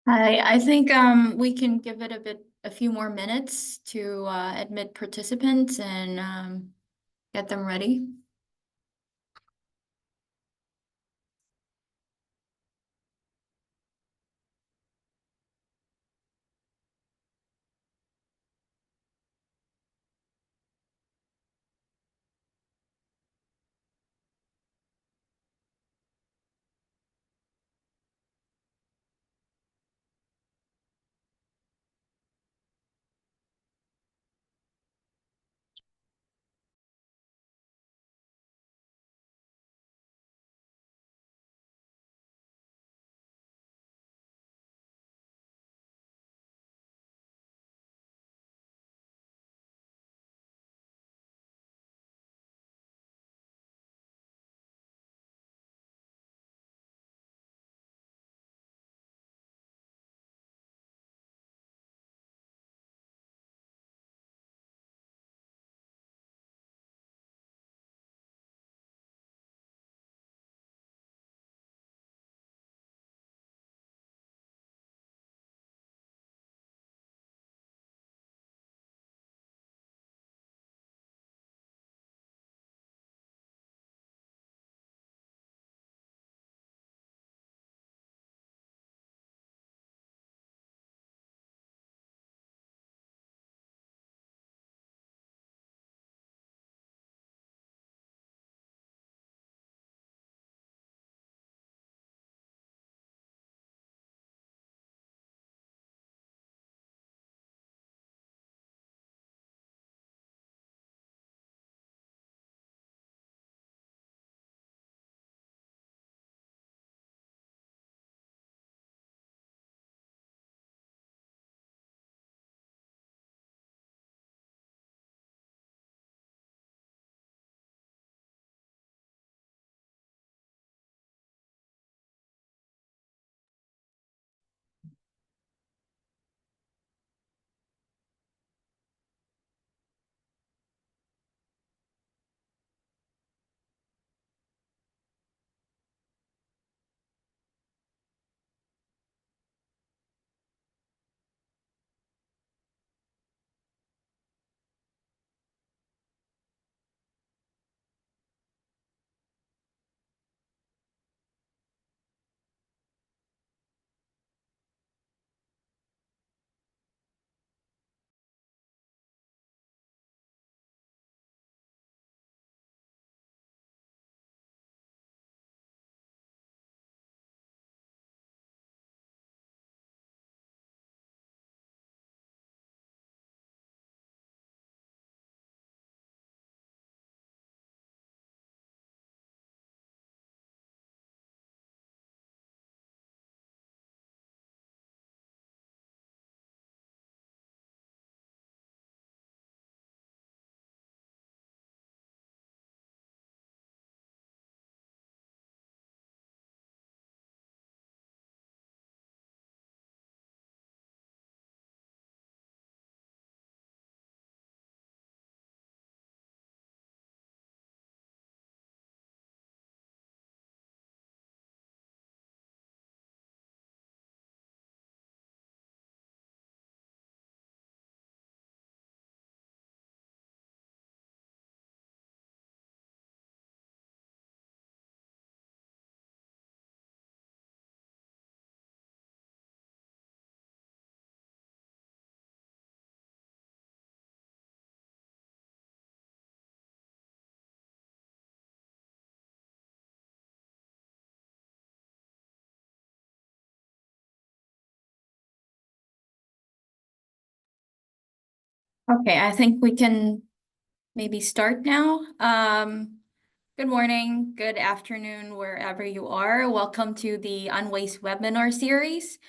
I think we can give it a few more minutes to admit participants and get them ready. Okay, I think we can maybe start now. Good morning, good afternoon, wherever you are. Welcome to the Unwaste webinar series.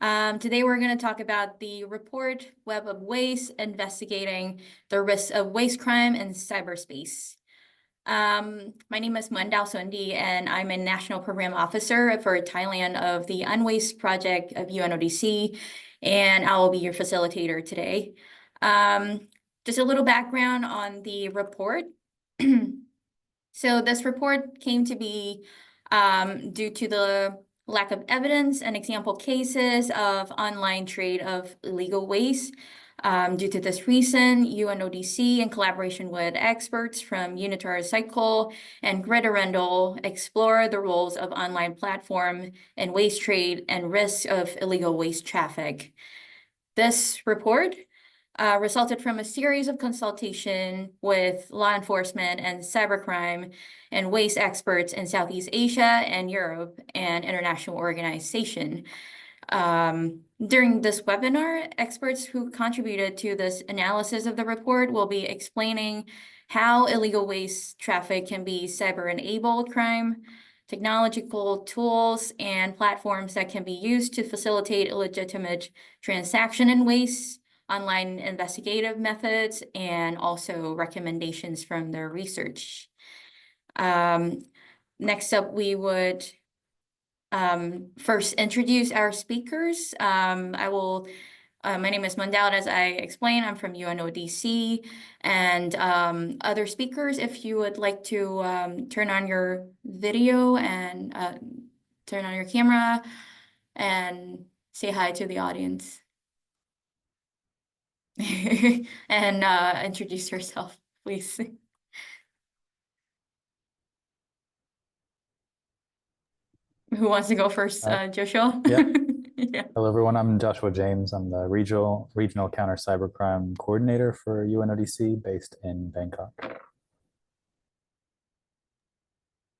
Today we're going to talk about the report Web of Waste, investigating the risks of waste crime in cyberspace. My name is Mandao Sundi, and I'm a National Program Officer for Thailand of the Unwaste Project of UNODC, and I will be your facilitator today. Just a little background on the report. So this report came to be due to the lack of evidence and example cases of online trade of illegal waste. Due to this reason, UNODC, in collaboration with experts from UNITAR SCYCLE and GRID-Arendal, explore the roles of online platform and waste trade and risks of illegal waste traffic. This report resulted from a series of consultation with law enforcement and cybercrime and waste experts in Southeast Asia and Europe and international organization. During this webinar, experts who contributed to this analysis of the report will be explaining how illegal waste traffic can be cyber-enabled crime, technological tools and platforms that can be used to facilitate illegitimate transaction in waste, online investigative methods, and also recommendations from their research. Next up, we would first introduce our speakers. My name is Mandal, as I explained. I'm from UNODC, and other speakers, if you would like to turn on your video and turn on your camera and say hi to the audience. And introduce yourself, please. Who wants to go first? Joshua? Yeah. Yeah. Hello, everyone. I'm Joshua James. I'm the regional counter cybercrime coordinator for UNODC based in Bangkok.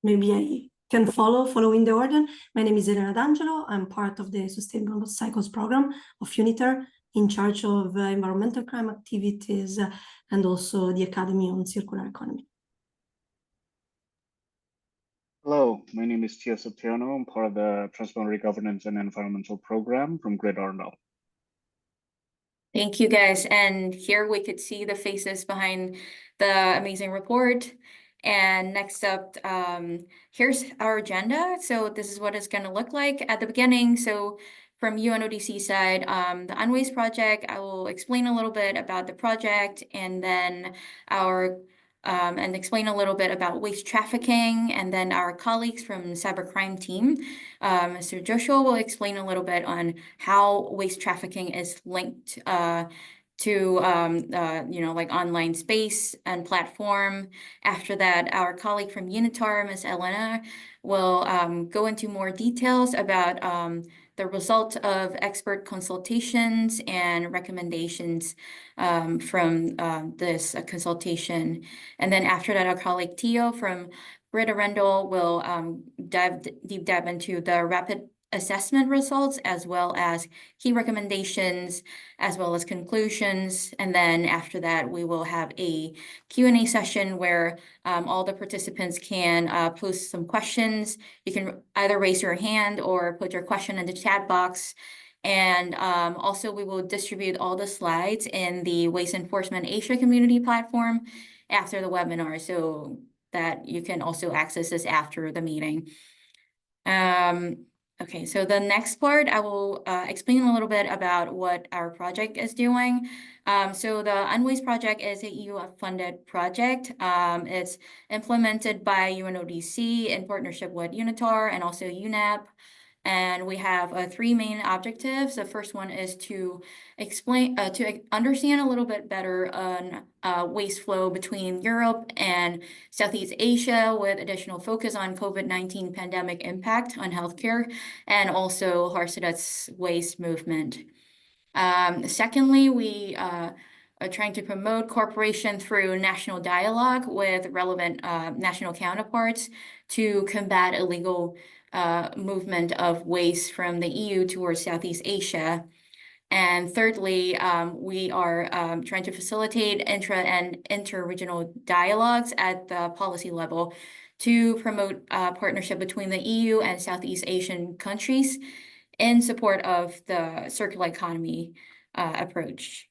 Maybe I can following the order. My name is Elena D'Angelo. I'm part of the Sustainable Cycles program of UNITAR, in charge of environmental crime activities and also the Academy on Circular Economy. Hello, my name is Tia Septiano. I'm part of the Transboundary Governance and Environmental Program from GRID-Arendal. Thank you, guys. And here we could see the faces behind the amazing report. And next up, here's our agenda. So this is what it's going to look like at the beginning. So from UNODC side, the Unwaste project, I will explain a little bit about the project, and then and explain a little bit about waste trafficking, and then our colleagues from the cybercrime team, Mr. Joshua, will explain a little bit on how waste trafficking is linked to like online space and platform. After that, our colleague from UNITAR, Ms. Elena, will go into more details about the result of expert consultations and recommendations from this consultation. And then after that, our colleague Tio from GRID-Arendal will deep dive into the rapid assessment results, as well as key recommendations, as well as conclusions. And then after that, we will have a Q&A session where all the participants can post some questions. You can either raise your hand or put your question in the chat box. And also, we will distribute all the slides in the Waste Enforcement Asia community platform after the webinar, so that you can also access this after the meeting. Okay, so the next part, I will explain a little bit about what our project is doing. So the Unwaste project is a EU-funded project. It's implemented by UNODC in partnership with UNITAR and also UNEP. And we have three main objectives. The first one is to explain, to understand a little bit better on waste flow between Europe and Southeast Asia, with additional focus on COVID-19 pandemic impact on healthcare, and also Harsadet's waste movement. Secondly, we are trying to promote cooperation through national dialogue with relevant national counterparts to combat illegal movement of waste from the EU towards Southeast Asia. And thirdly, we are trying to facilitate intra and inter-regional dialogues at the policy level to promote partnership between the EU and Southeast Asian countries in support of the circular economy approach.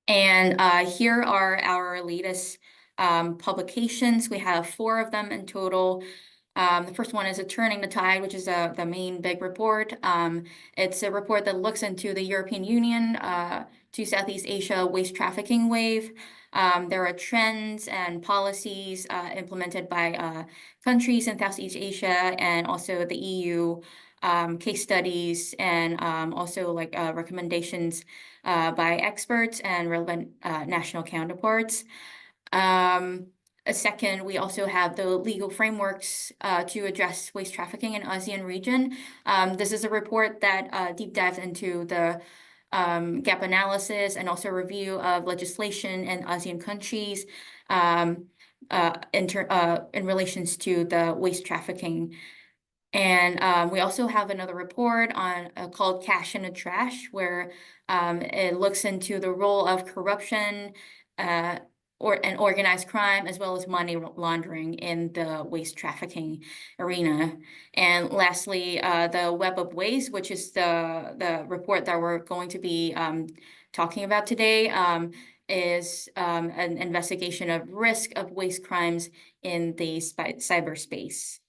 And here are our latest publications. We have 4 of them in total. The first one is Turning the Tide, which is the main big report. It's a report that looks into the European Union to Southeast Asia waste trafficking wave. There are trends and policies implemented by countries in Southeast Asia and also the EU, case studies, and also like recommendations by experts and relevant national counterparts. A second, we also have the legal frameworks to address waste trafficking in ASEAN region. This is a report that deep dives into the gap analysis and also review of legislation in ASEAN countries in relations to the waste trafficking. And we also have another report on called Cash in the Trash, where it looks into the role of corruption and organized crime, as well as money laundering in the waste trafficking arena. And lastly, the Web of Waste, which is the report that we're going to be talking about today, is an investigation of risk of waste crimes in the cyberspace.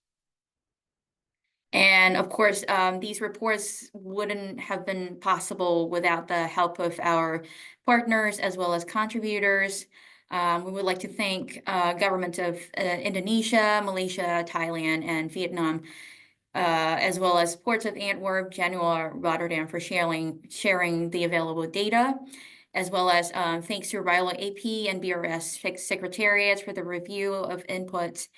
And of course, these reports wouldn't have been possible without the help of our partners as well as contributors. We would like to thank governments of Indonesia, Malaysia, Thailand, and Vietnam, as well as ports of Antwerp, Genoa, Rotterdam for sharing the available data, as well as thanks to RILA AP and BRS secretariats for the review of inputs,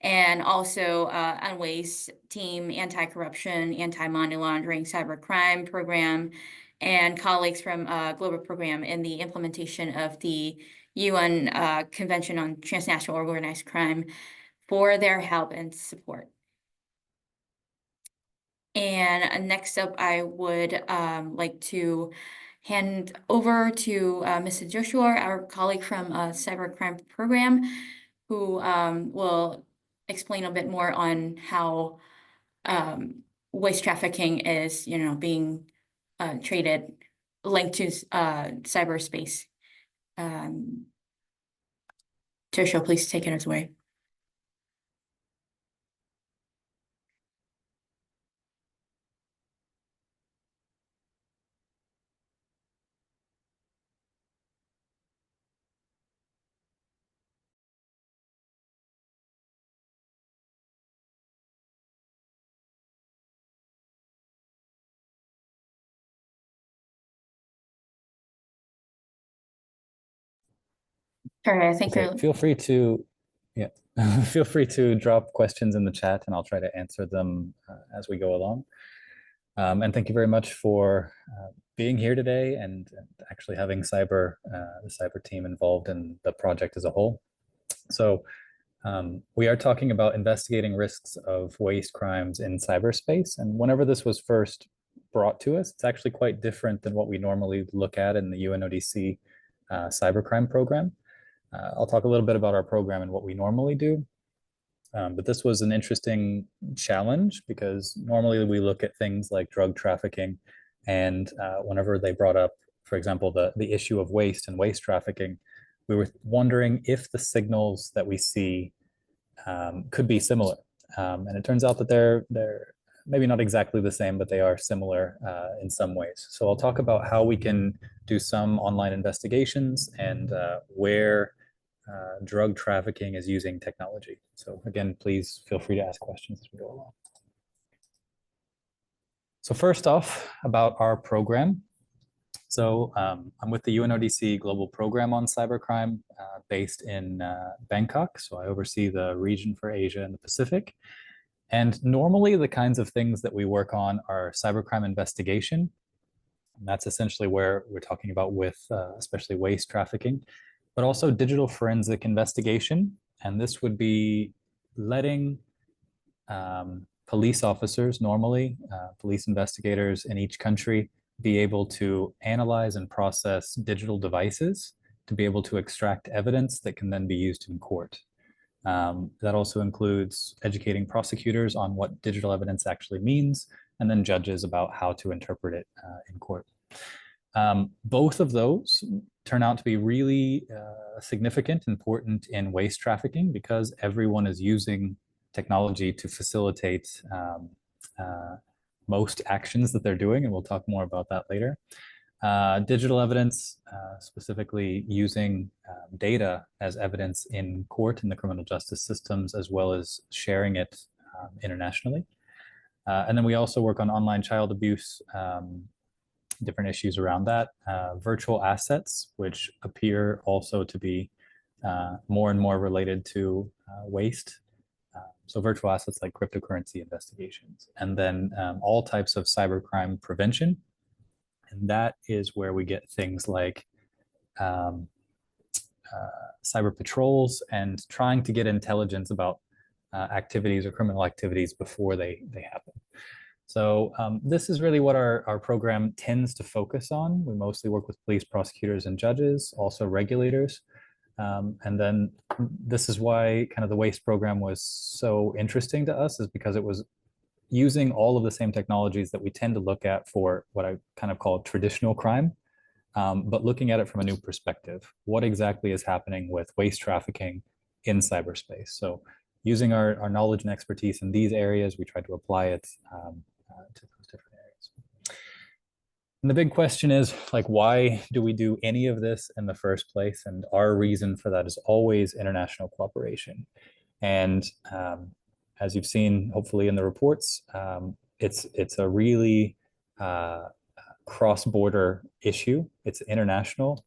and also Unwaste team, anti-corruption, anti-money laundering, cybercrime program, and colleagues from Global Program in the implementation of the UN Convention on Transnational Organized Crime for their help and support. And next up, I would like to hand over to Mr. Joshua, our colleague from Cybercrime Program, who will explain a bit more on how waste trafficking is, being traded, linked to cyberspace. Joshua, please take it away. Sorry, I think Okay, feel free to feel free to drop questions in the chat, and I'll try to answer them as we go along. And thank you very much for being here today and actually having the cyber team involved in the project as a whole. So we are talking about investigating risks of waste crimes in cyberspace. And whenever this was first brought to us, it's actually quite different than what we normally look at in the UNODC cybercrime program. I'll talk a little bit about our program and what we normally do. But this was an interesting challenge because normally we look at things like drug trafficking, and whenever they brought up, for example, the issue of waste and waste trafficking, we were wondering if the signals that we see could be similar. And it turns out that they're maybe not exactly the same, but they are similar in some ways. So I'll talk about how we can do some online investigations and where drug trafficking is using technology. So again, please feel free to ask questions as we go along. So first off, about our program. So I'm with the UNODC Global Program on Cybercrime based in Bangkok. So I oversee the region for Asia and the Pacific. And normally the kinds of things that we work on are cybercrime investigation. And that's essentially where we're talking about with especially waste trafficking, but also digital forensic investigation. And this would be letting police officers, normally police investigators in each country, be able to analyze and process digital devices to be able to extract evidence that can then be used in court. That also includes educating prosecutors on what digital evidence actually means, and then judges about how to interpret it in court. Both of those turn out to be really significant, important in waste trafficking because everyone is using technology to facilitate most actions that they're doing, and we'll talk more about that later. Digital evidence, specifically using data as evidence in court in the criminal justice systems, as well as sharing it internationally. And then we also work on online child abuse, different issues around that. Virtual assets, which appear also to be more and more related to waste. So virtual assets like cryptocurrency investigations, and then all types of cybercrime prevention. And that is where we get things like cyber patrols and trying to get intelligence about activities or criminal activities before they happen. So this is really what our program tends to focus on. We mostly work with police, prosecutors, and judges, also regulators. And then this is why kind of the waste program was so interesting to us, is because it was using all of the same technologies that we tend to look at for what I kind of call traditional crime, but looking at it from a new perspective. What exactly is happening with waste trafficking in cyberspace? So using our knowledge and expertise in these areas, we try to apply it to those different areas. And the big question is, like, why do we do any of this in the first place? And our reason for that is always international cooperation. And as you've seen, hopefully in the reports, it's a really cross-border issue. It's international.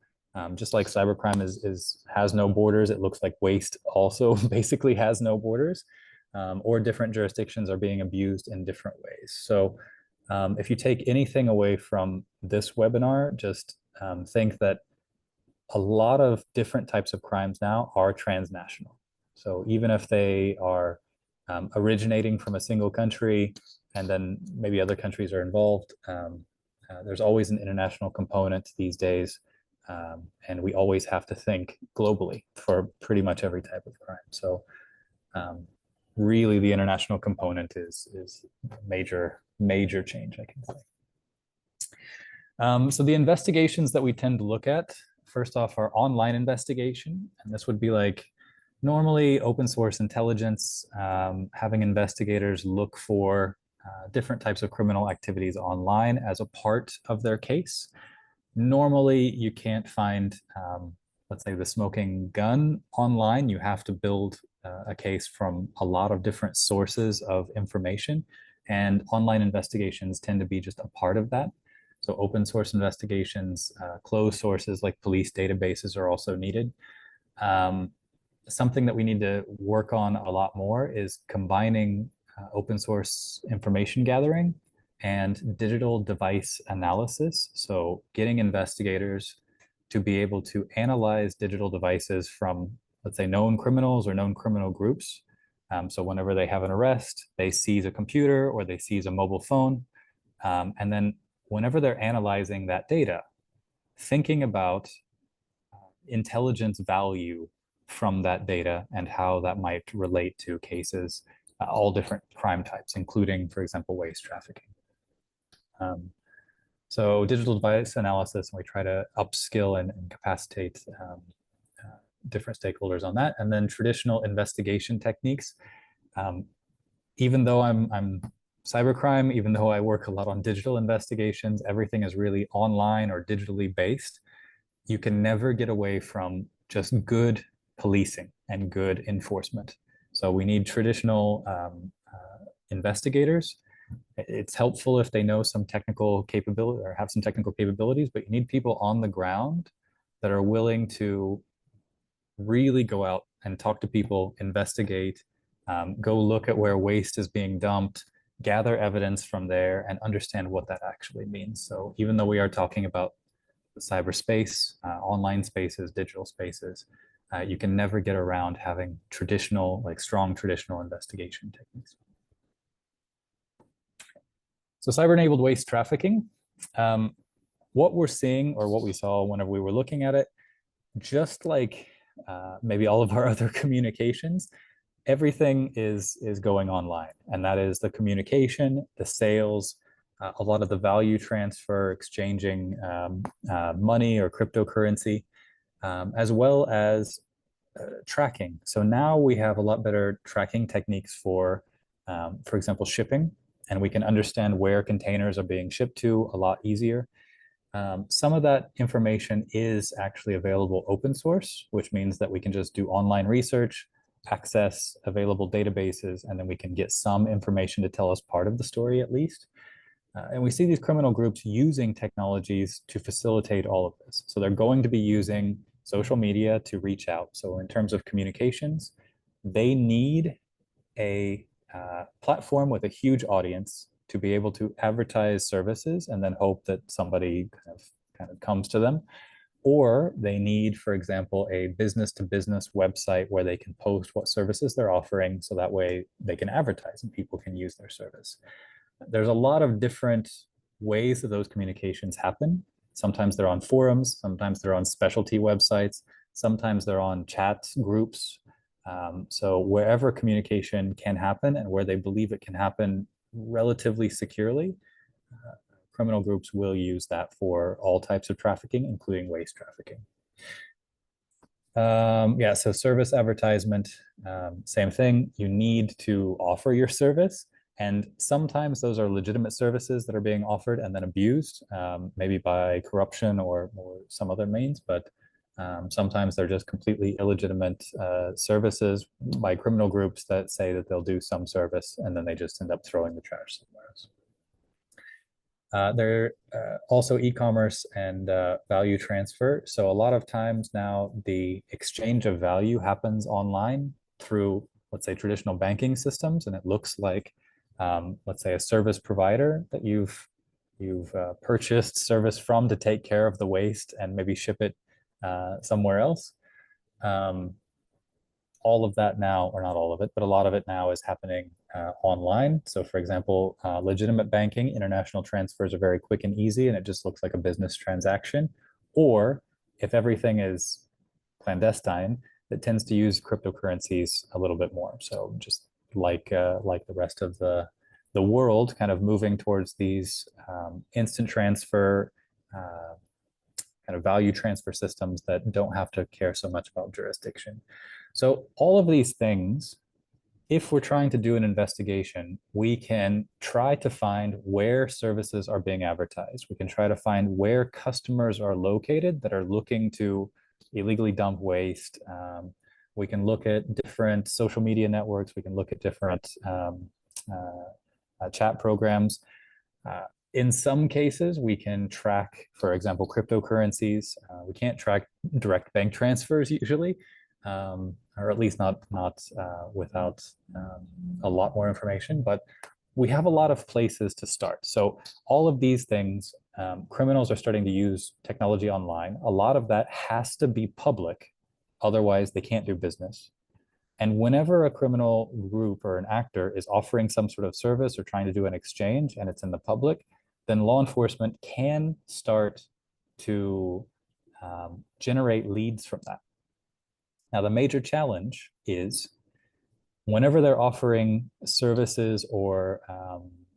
Just like cybercrime has no borders, it looks like waste also basically has no borders, or different jurisdictions are being abused in different ways. So if you take anything away from this webinar, just think that a lot of different types of crimes now are transnational. So even if they are originating from a single country and then maybe other countries are involved, there's always an international component these days. And we always have to think globally for pretty much every type of crime. So really the international component is major change, I can say. So the investigations that we tend to look at, first off, are online investigation. And this would be like normally open source intelligence, having investigators look for different types of criminal activities online as a part of their case. Normally, you can't find, let's say, the smoking gun online. You have to build a case from a lot of different sources of information, and online investigations tend to be just a part of that. So open source investigations, closed sources like police databases are also needed. Something that we need to work on a lot more is combining open source information gathering and digital device analysis. So getting investigators to be able to analyze digital devices from, let's say, known criminals or known criminal groups. So whenever they have an arrest, they seize a computer or they seize a mobile phone. And then whenever they're analyzing that data, thinking about intelligence value from that data and how that might relate to cases, all different crime types, including, for example, waste trafficking. So digital device analysis, and we try to upskill and capacitate different stakeholders on that. And then traditional investigation techniques. Even though I'm cybercrime, even though I work a lot on digital investigations, everything is really online or digitally based. You can never get away from just good policing and good enforcement. So we need traditional investigators. It's helpful if they know some technical capability or have some technical capabilities, but you need people on the ground that are willing to really go out and talk to people, investigate, go look at where waste is being dumped, gather evidence from there, and understand what that actually means. So even though we are talking about the cyberspace, online spaces, digital spaces, you can never get around having traditional, like strong traditional investigation techniques. So cyber-enabled waste trafficking, what we're seeing, or what we saw whenever we were looking at it, just like maybe all of our other communications, everything is going online. And that is the communication, the sales, a lot of the value transfer, exchanging money or cryptocurrency, as well as tracking. So now we have a lot better tracking techniques for example, shipping, and we can understand where containers are being shipped to a lot easier. Some of that information is actually available open source, which means that we can just do online research, access available databases, and then we can get some information to tell us part of the story at least. And we see these criminal groups using technologies to facilitate all of this. So they're going to be using social media to reach out. So in terms of communications, they need a platform with a huge audience to be able to advertise services and then hope that somebody kind of comes to them. Or they need, for example, a business-to-business website where they can post what services they're offering, so that way they can advertise and people can use their service. There's a lot of different ways that those communications happen. Sometimes they're on forums, sometimes they're on specialty websites, sometimes they're on chat groups. So wherever communication can happen and where they believe it can happen relatively securely, criminal groups will use that for all types of trafficking, including waste trafficking. Yeah, so service advertisement, same thing. You need to offer your service. And sometimes those are legitimate services that are being offered and then abused, maybe by corruption or some other means, but sometimes they're just completely illegitimate services by criminal groups that say that they'll do some service and then they just end up throwing the trash somewhere else. There are also e-commerce and value transfer. So a lot of times now the exchange of value happens online through, let's say, traditional banking systems, and it looks like, let's say, a service provider that you've purchased service from to take care of the waste and maybe ship it somewhere else. All of that now, or not all of it, but a lot of it now is happening online. So for example, legitimate banking, international transfers are very quick and easy, and it just looks like a business transaction. Or if everything is clandestine, it tends to use cryptocurrencies a little bit more. So just like the rest of the world, kind of moving towards these instant transfer, kind of value transfer systems that don't have to care so much about jurisdiction. So all of these things, if we're trying to do an investigation, we can try to find where services are being advertised. We can try to find where customers are located that are looking to illegally dump waste. We can look at different social media networks. We can look at different chat programs. In some cases, we can track, for example, cryptocurrencies. We can't track direct bank transfers usually, or at least not without a lot more information, but we have a lot of places to start. So all of these things, criminals are starting to use technology online. A lot of that has to be public, otherwise they can't do business. And whenever a criminal group or an actor is offering some sort of service or trying to do an exchange and it's in the public, then law enforcement can start to generate leads from that. Now, the major challenge is whenever they're offering services or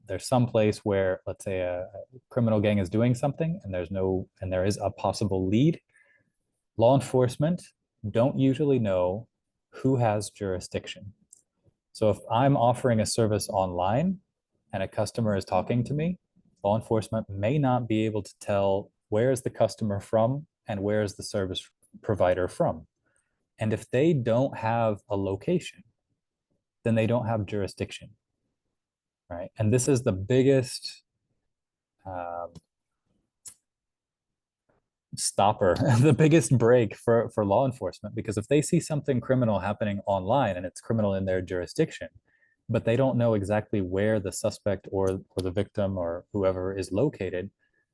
there's some place where, let's say, a criminal gang is doing something and there is a possible lead, law enforcement don't usually know who has jurisdiction. So if I'm offering a service online and a customer is talking to me, law enforcement may not be able to tell where is the customer from and where is the service provider from. And if they don't have a location, then they don't have jurisdiction, right? And this is the biggest stopper, the biggest break for law enforcement, because if they see something criminal happening online and it's criminal in their jurisdiction, but they don't know exactly where the suspect or the victim or whoever is located,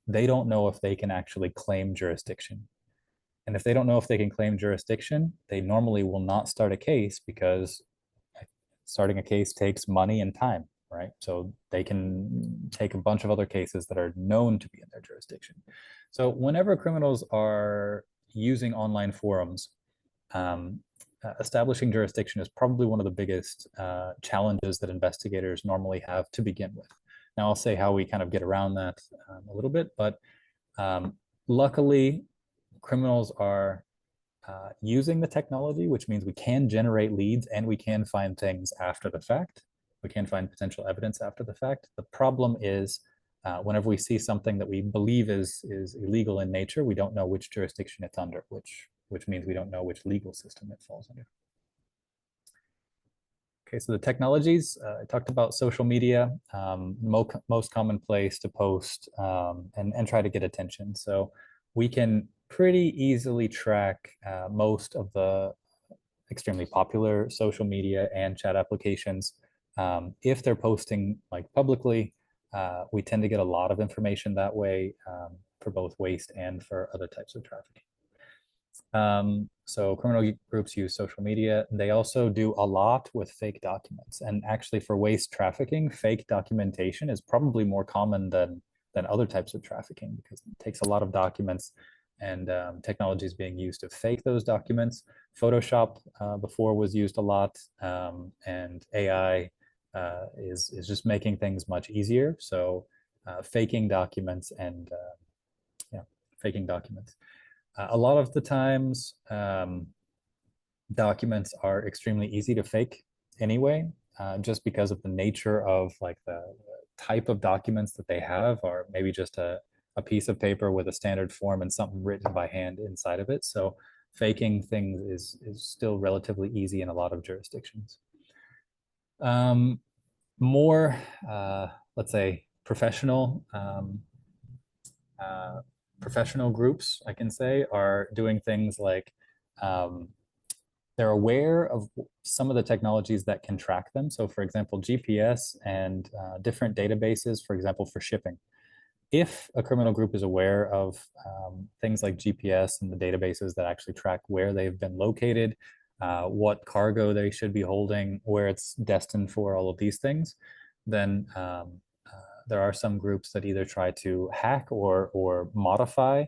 they don't know if they can actually claim jurisdiction. And if they don't know if they can claim jurisdiction, they normally will not start a case, because starting a case takes money and time, right? So they can take a bunch of other cases that are known to be in their jurisdiction. So whenever criminals are using online forums, establishing jurisdiction is probably one of the biggest challenges that investigators normally have to begin with. Now, I'll say how we kind of get around that a little bit, but luckily, criminals are using the technology, which means we can generate leads and we can find things after the fact. We can find potential evidence after the fact. The problem is whenever we see something that we believe is illegal in nature, we don't know which jurisdiction it's under, which means we don't know which legal system it falls under. Okay, so the technologies, I talked about social media, most common place to post and try to get attention. So we can pretty easily track most of the extremely popular social media and chat applications. If they're posting like publicly, we tend to get a lot of information that way for both waste and for other types of trafficking. So criminal groups use social media. They also do a lot with fake documents. And actually for waste trafficking, fake documentation is probably more common than other types of trafficking because it takes a lot of documents and technology is being used to fake those documents. Photoshop before was used a lot, and AI is just making things much easier. So faking documents and faking documents. A lot of the times, documents are extremely easy to fake anyway, just because of the nature of like the type of documents that they have, or maybe just a piece of paper with a standard form and something written by hand inside of it. So faking things is still relatively easy in a lot of jurisdictions. More, let's say, professional groups, I can say, are doing things like they're aware of some of the technologies that can track them. So for example, GPS and different databases, for example, for shipping. If a criminal group is aware of things like GPS and the databases that actually track where they've been located, what cargo they should be holding, where it's destined for, all of these things, then there are some groups that either try to hack or modify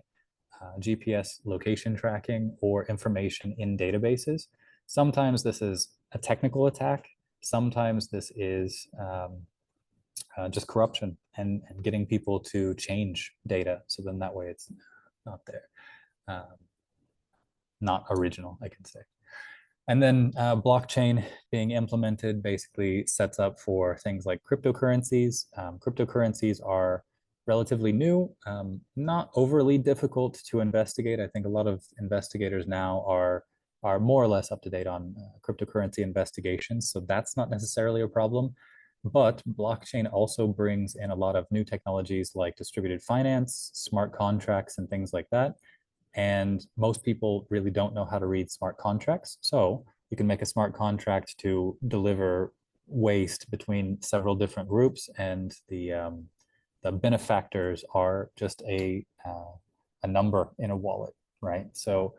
GPS location tracking or information in databases. Sometimes this is a technical attack. Sometimes this is just corruption and getting people to change data. So then that way it's not there. Not original, I can say. And then blockchain being implemented basically sets up for things like cryptocurrencies. Cryptocurrencies are relatively new, not overly difficult to investigate. I think a lot of investigators now are more or less up to date on cryptocurrency investigations, so that's not necessarily a problem. But blockchain also brings in a lot of new technologies like distributed finance, smart contracts, and things like that. And most people really don't know how to read smart contracts. So you can make a smart contract to deliver waste between several different groups, and the benefactors are just a number in a wallet, right? So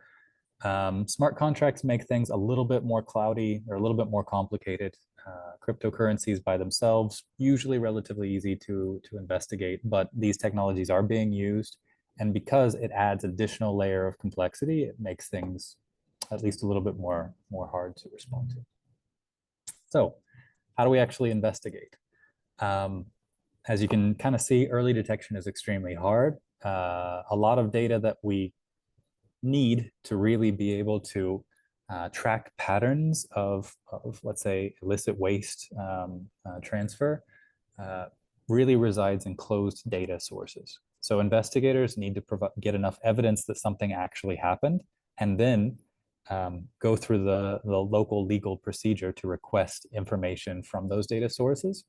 smart contracts make things a little bit more cloudy or a little bit more complicated. Cryptocurrencies by themselves, usually relatively easy to investigate, but these technologies are being used. And because it adds additional layer of complexity, it makes things at least a little bit more hard to respond to. So how do we actually investigate? As you can kind of see, early detection is extremely hard. A lot of data that we need to really be able to track patterns of let's say, illicit waste transfer really resides in closed data sources. So investigators need to get enough evidence that something actually happened, and then go through the local legal procedure to request information from those data sources.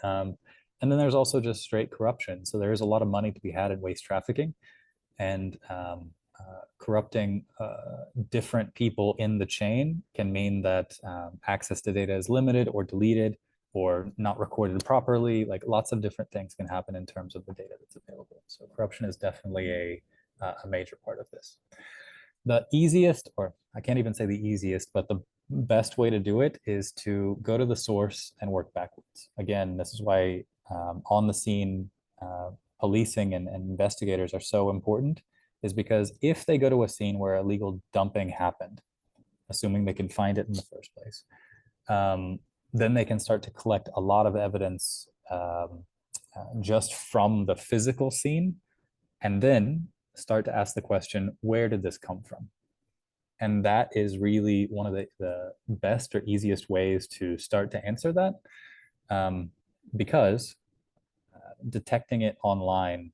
And then there's also just straight corruption. So there is a lot of money to be had in waste trafficking, and corrupting different people in the chain can mean that access to data is limited or deleted or not recorded properly. Like lots of different things can happen in terms of the data that's available. So corruption is definitely a major part of this. The easiest, or I can't even say the easiest, but the best way to do it is to go to the source and work backwards. Again, this is why on the scene policing and investigators are so important, is because if they go to a scene where illegal dumping happened, assuming they can find it in the first place, then they can start to collect a lot of evidence just from the physical scene, and then start to ask the question, where did this come from? And that is really one of the best or easiest ways to start to answer that, because detecting it online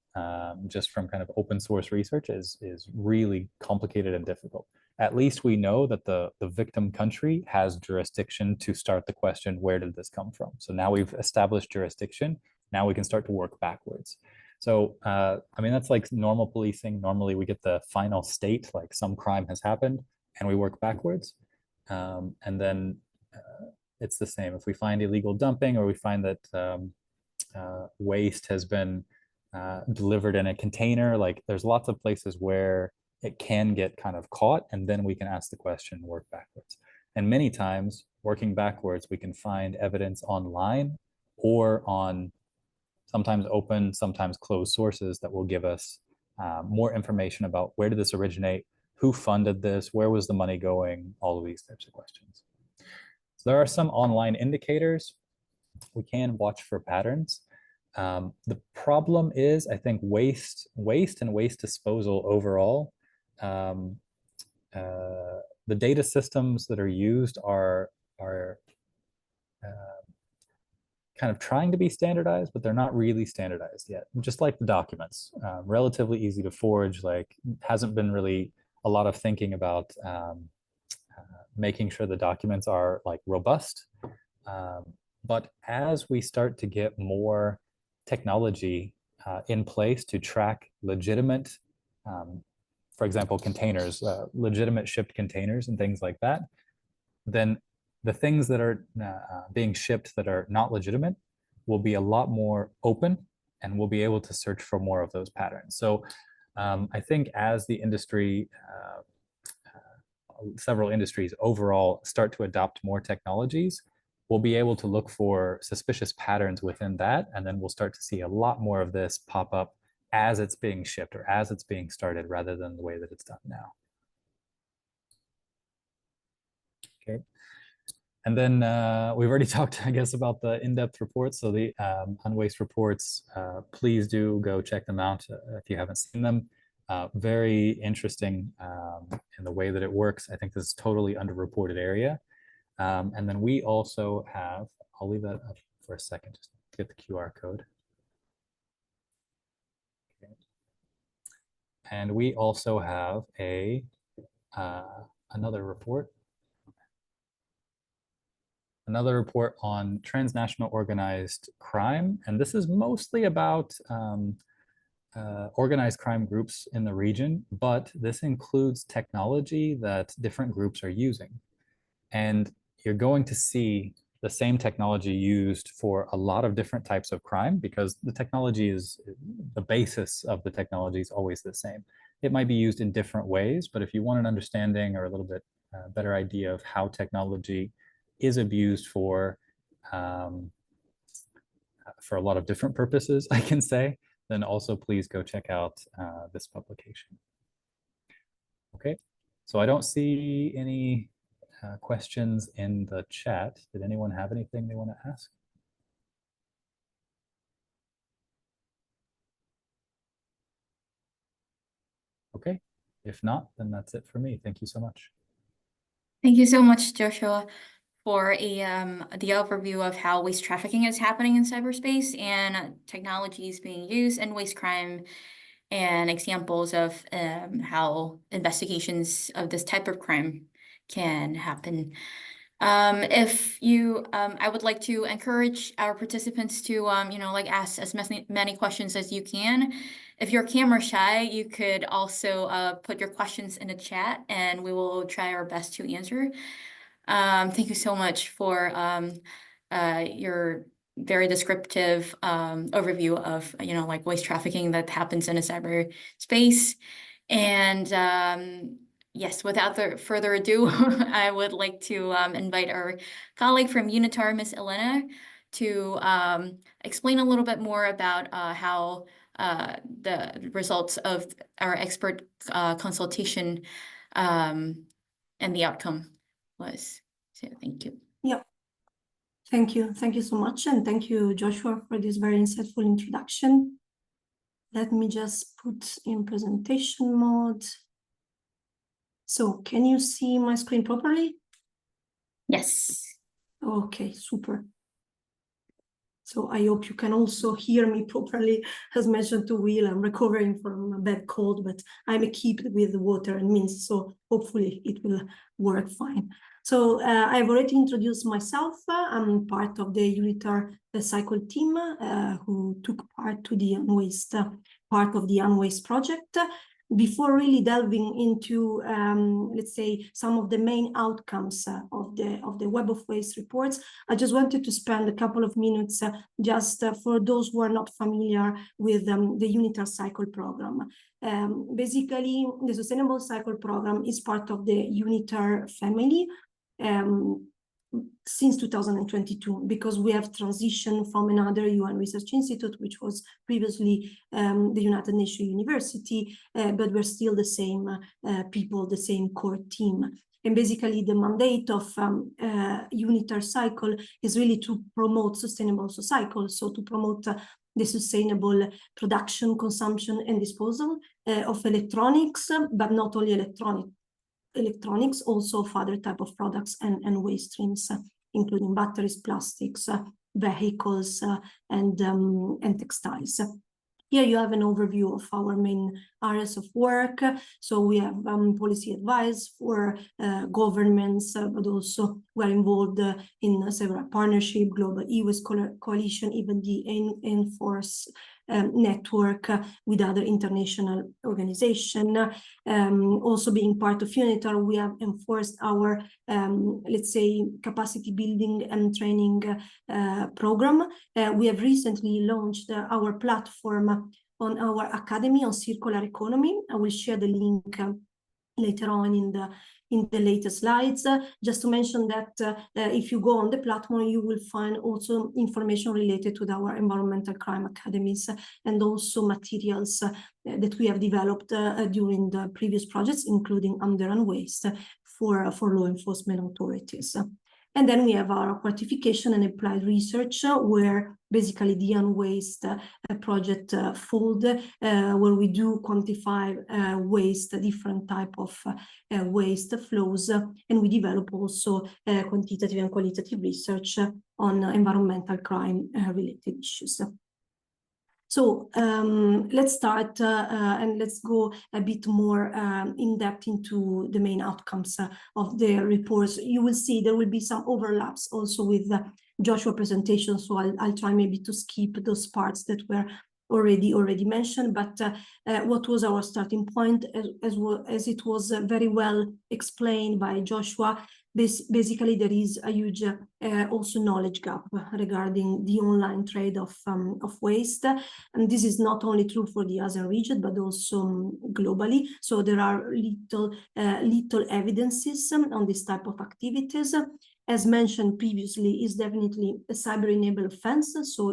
just from kind of open source research is really complicated and difficult. At least we know that the victim country has jurisdiction to start the question, where did this come from? So now we've established jurisdiction. Now we can start to work backwards. So, I mean, that's like normal policing. Normally we get the final state, like some crime has happened, and we work backwards. And then it's the same. If we find illegal dumping, or we find that waste has been delivered in a container, like there's lots of places where it can get kind of caught, and then we can ask the question and work backwards. And many times, working backwards, we can find evidence online or on sometimes open, sometimes closed sources that will give us more information about where did this originate, who funded this, where was the money going, all of these types of questions. So there are some online indicators. We can watch for patterns. The problem is, I think, waste and waste disposal overall. The data systems that are used are kind of trying to be standardized, but they're not really standardized yet. Just like the documents, relatively easy to forge, like hasn't been really a lot of thinking about making sure the documents are like robust. But as we start to get more technology in place to track legitimate, for example, containers, legitimate shipped containers and things like that, then the things that are being shipped that are not legitimate will be a lot more open, and we'll be able to search for more of those patterns. So I think as the industry, several industries overall start to adopt more technologies, we'll be able to look for suspicious patterns within that, and then we'll start to see a lot more of this pop up as it's being shipped or as it's being started, rather than the way that it's done now. Okay. And then we've already talked, I guess, about the in-depth reports. So the Unwaste reports, please do go check them out if you haven't seen them. Very interesting in the way that it works. I think this is totally underreported area. And then we also have, I'll leave that up for a second just to get the QR code. Okay. And we also have a another report on transnational organized crime. And this is mostly about organized crime groups in the region, but this includes technology that different groups are using. And you're going to see the same technology used for a lot of different types of crime, because the technology is, the basis of the technology is always the same. It might be used in different ways, but if you want an understanding or a little bit better idea of how technology is abused for a lot of different purposes, I can say, then also please go check out this publication. Okay, so I don't see any questions in the chat. Did anyone have anything they want to ask? Okay, if not, then that's it for me. Thank you so much. Thank you so much, Joshua, for the overview of how waste trafficking is happening in cyberspace and technologies being used in waste crime, and examples of how investigations of this type of crime can happen. I would like to encourage our participants to, like ask as many questions as you can. If you're camera shy, you could also put your questions in the chat, and we will try our best to answer. Thank you so much for your very descriptive overview of, like waste trafficking that happens in a cyberspace. And yes, without further ado, I would like to invite our colleague from UNITAR, Ms. Elena, to explain a little bit more about how the results of our expert consultation and the outcome was. So thank you. Yeah, thank you. Thank you so much. And thank you, Joshua, for this very insightful introduction. Let me just put in presentation mode. So can you see my screen properly? Yes. Okay, super. So I hope you can also hear me properly. As mentioned to Will, I'm recovering from a bad cold, but I'm equipped with water and mints, so hopefully it will work fine. So I've already introduced myself. I'm part of the UNITAR SCYCLE team who took part to the UNWASTE, part of the UNWASTE project. Before really delving into, let's say, some of the main outcomes of the Web of Waste reports, I just wanted to spend a couple of minutes just for those who are not familiar with the UNITAR SCYCLE program. Basically, the Sustainable Cycle program is part of the UNITAR family since 2022, because we have transitioned from another UN research institute, which was previously the United Nations University, but we're still the same people, the same core team. And basically the mandate of UNITAR SCYCLE is really to promote sustainable cycle, so to promote the sustainable production, consumption, and disposal of electronics, but not only electronics, also of other type of products and waste streams, including batteries, plastics, vehicles, and textiles. Here you have an overview of our main areas of work. So we have policy advice for governments, but also we're involved in several partnerships, Global E-Waste Coalition, even the Enforce network with other international organizations. Also being part of UNITAR, we have enforced our, let's say, capacity building and training program. We have recently launched our platform on our academy on circular economy. I will share the link later on in the later slides. Just to mention that if you go on the platform, you will find also information related to our environmental crime academies and also materials that we have developed during the previous projects, including under UNWASTE for law enforcement authorities. And then we have our quantification and applied research, where basically the UNWASTE project fold, where we do quantify waste, different type of waste flows, and we develop also quantitative and qualitative research on environmental crime related issues. So let's start and let's go a bit more in depth into the main outcomes of the reports. You will see there will be some overlaps also with Joshua's presentation, so I'll try maybe to skip those parts that were already mentioned. But what was our starting point, as it was very well explained by Joshua, basically there is a huge also knowledge gap regarding the online trade of waste, and this is not only true for the ASEAN region but also globally. So there are little evidences on this type of activities. As mentioned previously, is definitely a cyber-enabled offense, so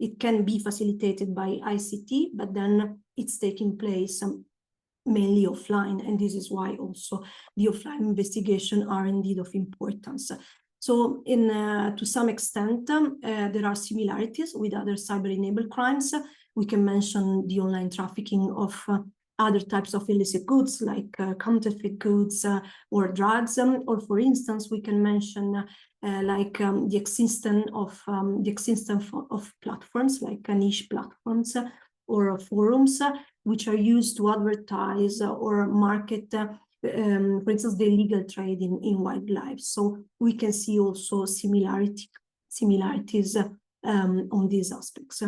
it can be facilitated by ICT, but then it's taking place mainly offline, and this is why also the offline investigations are indeed of importance. So to some extent, there are similarities with other cyber-enabled crimes. We can mention the online trafficking of other types of illicit goods like counterfeit goods or drugs, or for instance, we can mention the existence of platforms like niche platforms or forums which are used to advertise or market, for instance, the illegal trade in wildlife. So we can see also similarities on these aspects.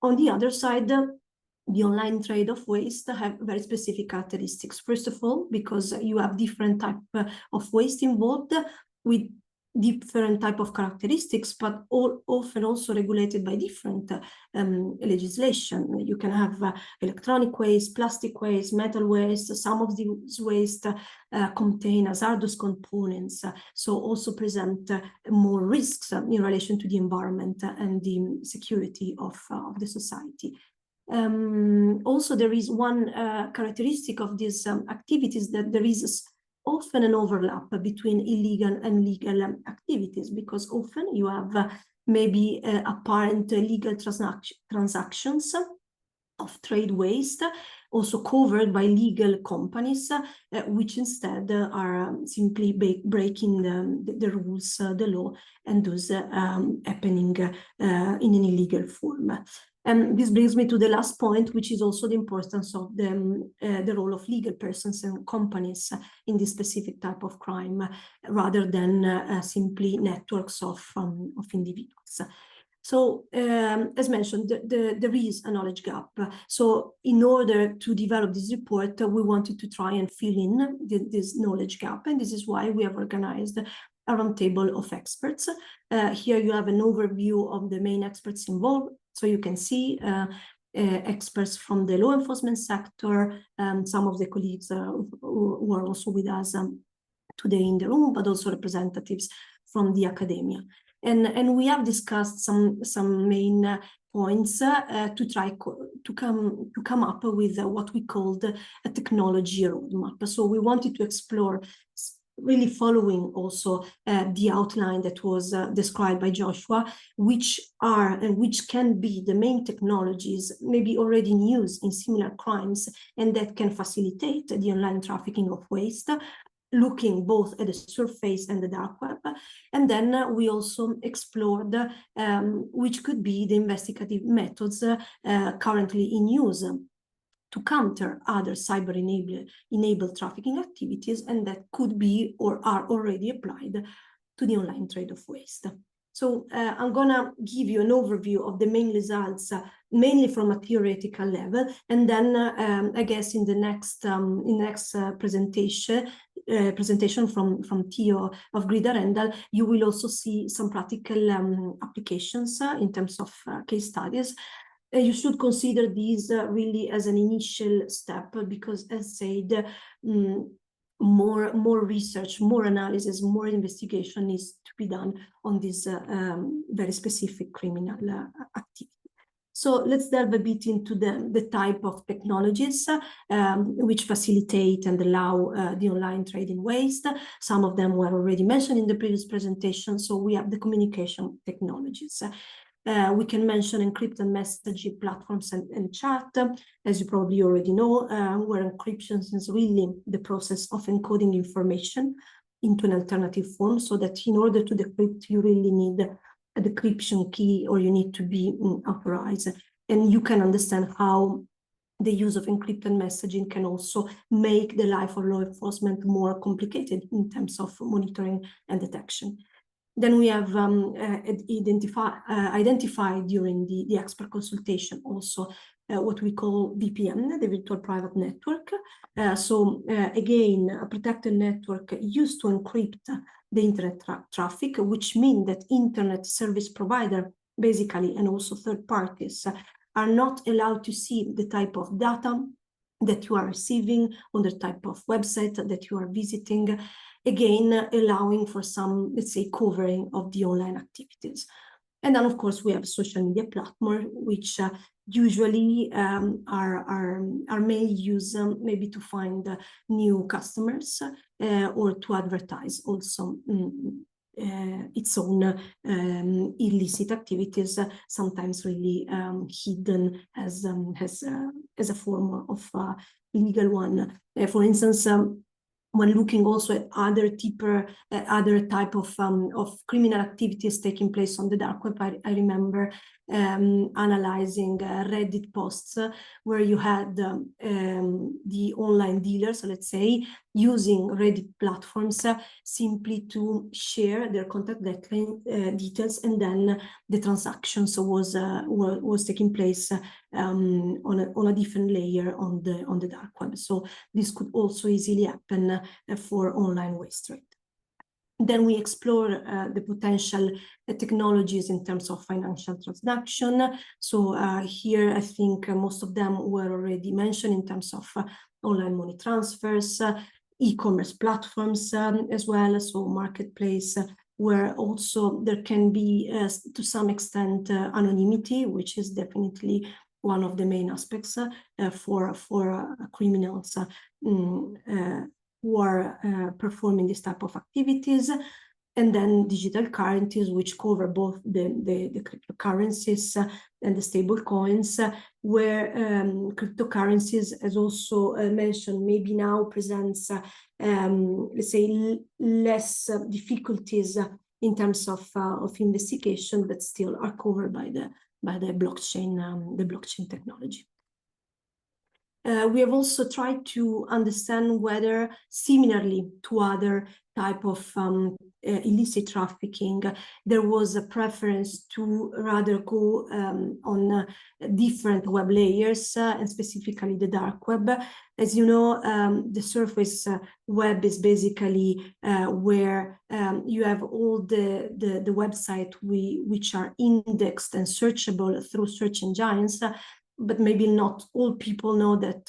On the other side, the online trade of waste have very specific characteristics. First of all, because you have different type of waste involved with different type of characteristics, but often also regulated by different legislation. You can have electronic waste, plastic waste, metal waste. Some of these waste contain hazardous components, so also present more risks in relation to the environment and the security of the society. Also, there is one characteristic of these activities, that there is often an overlap between illegal and legal activities, because often you have maybe apparent legal transactions of trade waste, also covered by legal companies, which instead are simply breaking the rules, the law, and thus happening in an illegal form. And this brings me to the last point, which is also the importance of the role of legal persons and companies in this specific type of crime, rather than simply networks of individuals. So, as mentioned, there is a knowledge gap. So in order to develop this report, we wanted to try and fill in this knowledge gap, and this is why we have organized a roundtable of experts. Here you have an overview of the main experts involved. So you can see experts from the law enforcement sector, some of the colleagues who are also with us today in the room, but also representatives from the academia. And we have discussed some main points to try to come up with what we called a technology roadmap. So we wanted to explore, really following also the outline that was described by Joshua, which are and which can be the main technologies maybe already in use in similar crimes and that can facilitate the online trafficking of waste, looking both at the surface and the dark web. And then we also explored which could be the investigative methods currently in use to counter other cyber-enabled trafficking activities, and that could be or are already applied to the online trade of waste. So I'm gonna give you an overview of the main results, mainly from a theoretical level, and then I guess in the next presentation from Theo of GRID-Arendal, you will also see some practical applications in terms of case studies. You should consider these really as an initial step, because as said, more research, more analysis, more investigation needs to be done on this very specific criminal activity. So let's delve a bit into the type of technologies which facilitate and allow the online trade in waste. Some of them were already mentioned in the previous presentation. So we have the communication technologies. We can mention encrypted messaging platforms and chat, as you probably already know, where encryption is really the process of encoding information into an alternative form, so that in order to decrypt, you really need a decryption key, or you need to be authorized. And you can understand how the use of encrypted messaging can also make the life of law enforcement more complicated in terms of monitoring and detection. Then we have identified during the expert consultation also what we call VPN, the virtual private network. Again, a protected network used to encrypt the internet traffic, which means that internet service provider, basically, and also third parties are not allowed to see the type of data that you are receiving on the type of website that you are visiting, again, allowing for some, let's say, covering of the online activities. And then, of course, we have social media platforms, which usually are mainly used maybe to find new customers or to advertise also its own illicit activities, sometimes really hidden as a form of illegal one. For instance, when looking also at other type of criminal activities taking place on the dark web, I remember analyzing Reddit posts where you had the online dealers, so let's say, using Reddit platforms simply to share their contact details, and then the transactions was taking place on a different layer on the dark web. So this could also easily happen for online waste trade. Then we explore the potential technologies in terms of financial transaction. So here, I think most of them were already mentioned in terms of online money transfers, e-commerce platforms as well, so marketplace, where also there can be, to some extent, anonymity, which is definitely one of the main aspects for criminals who are performing this type of activities. and then digital currencies, which cover both the cryptocurrencies and the stable coins, where cryptocurrencies, as also mentioned, maybe now presents, let's say, less difficulties in terms of investigation, but still are covered by the blockchain technology. We have also tried to understand whether, similarly to other type of illicit trafficking, there was a preference to rather go on different web layers, and specifically the dark web. As you know, the surface web is basically where you have all the websites which are indexed and searchable through search engines. But maybe not all people know that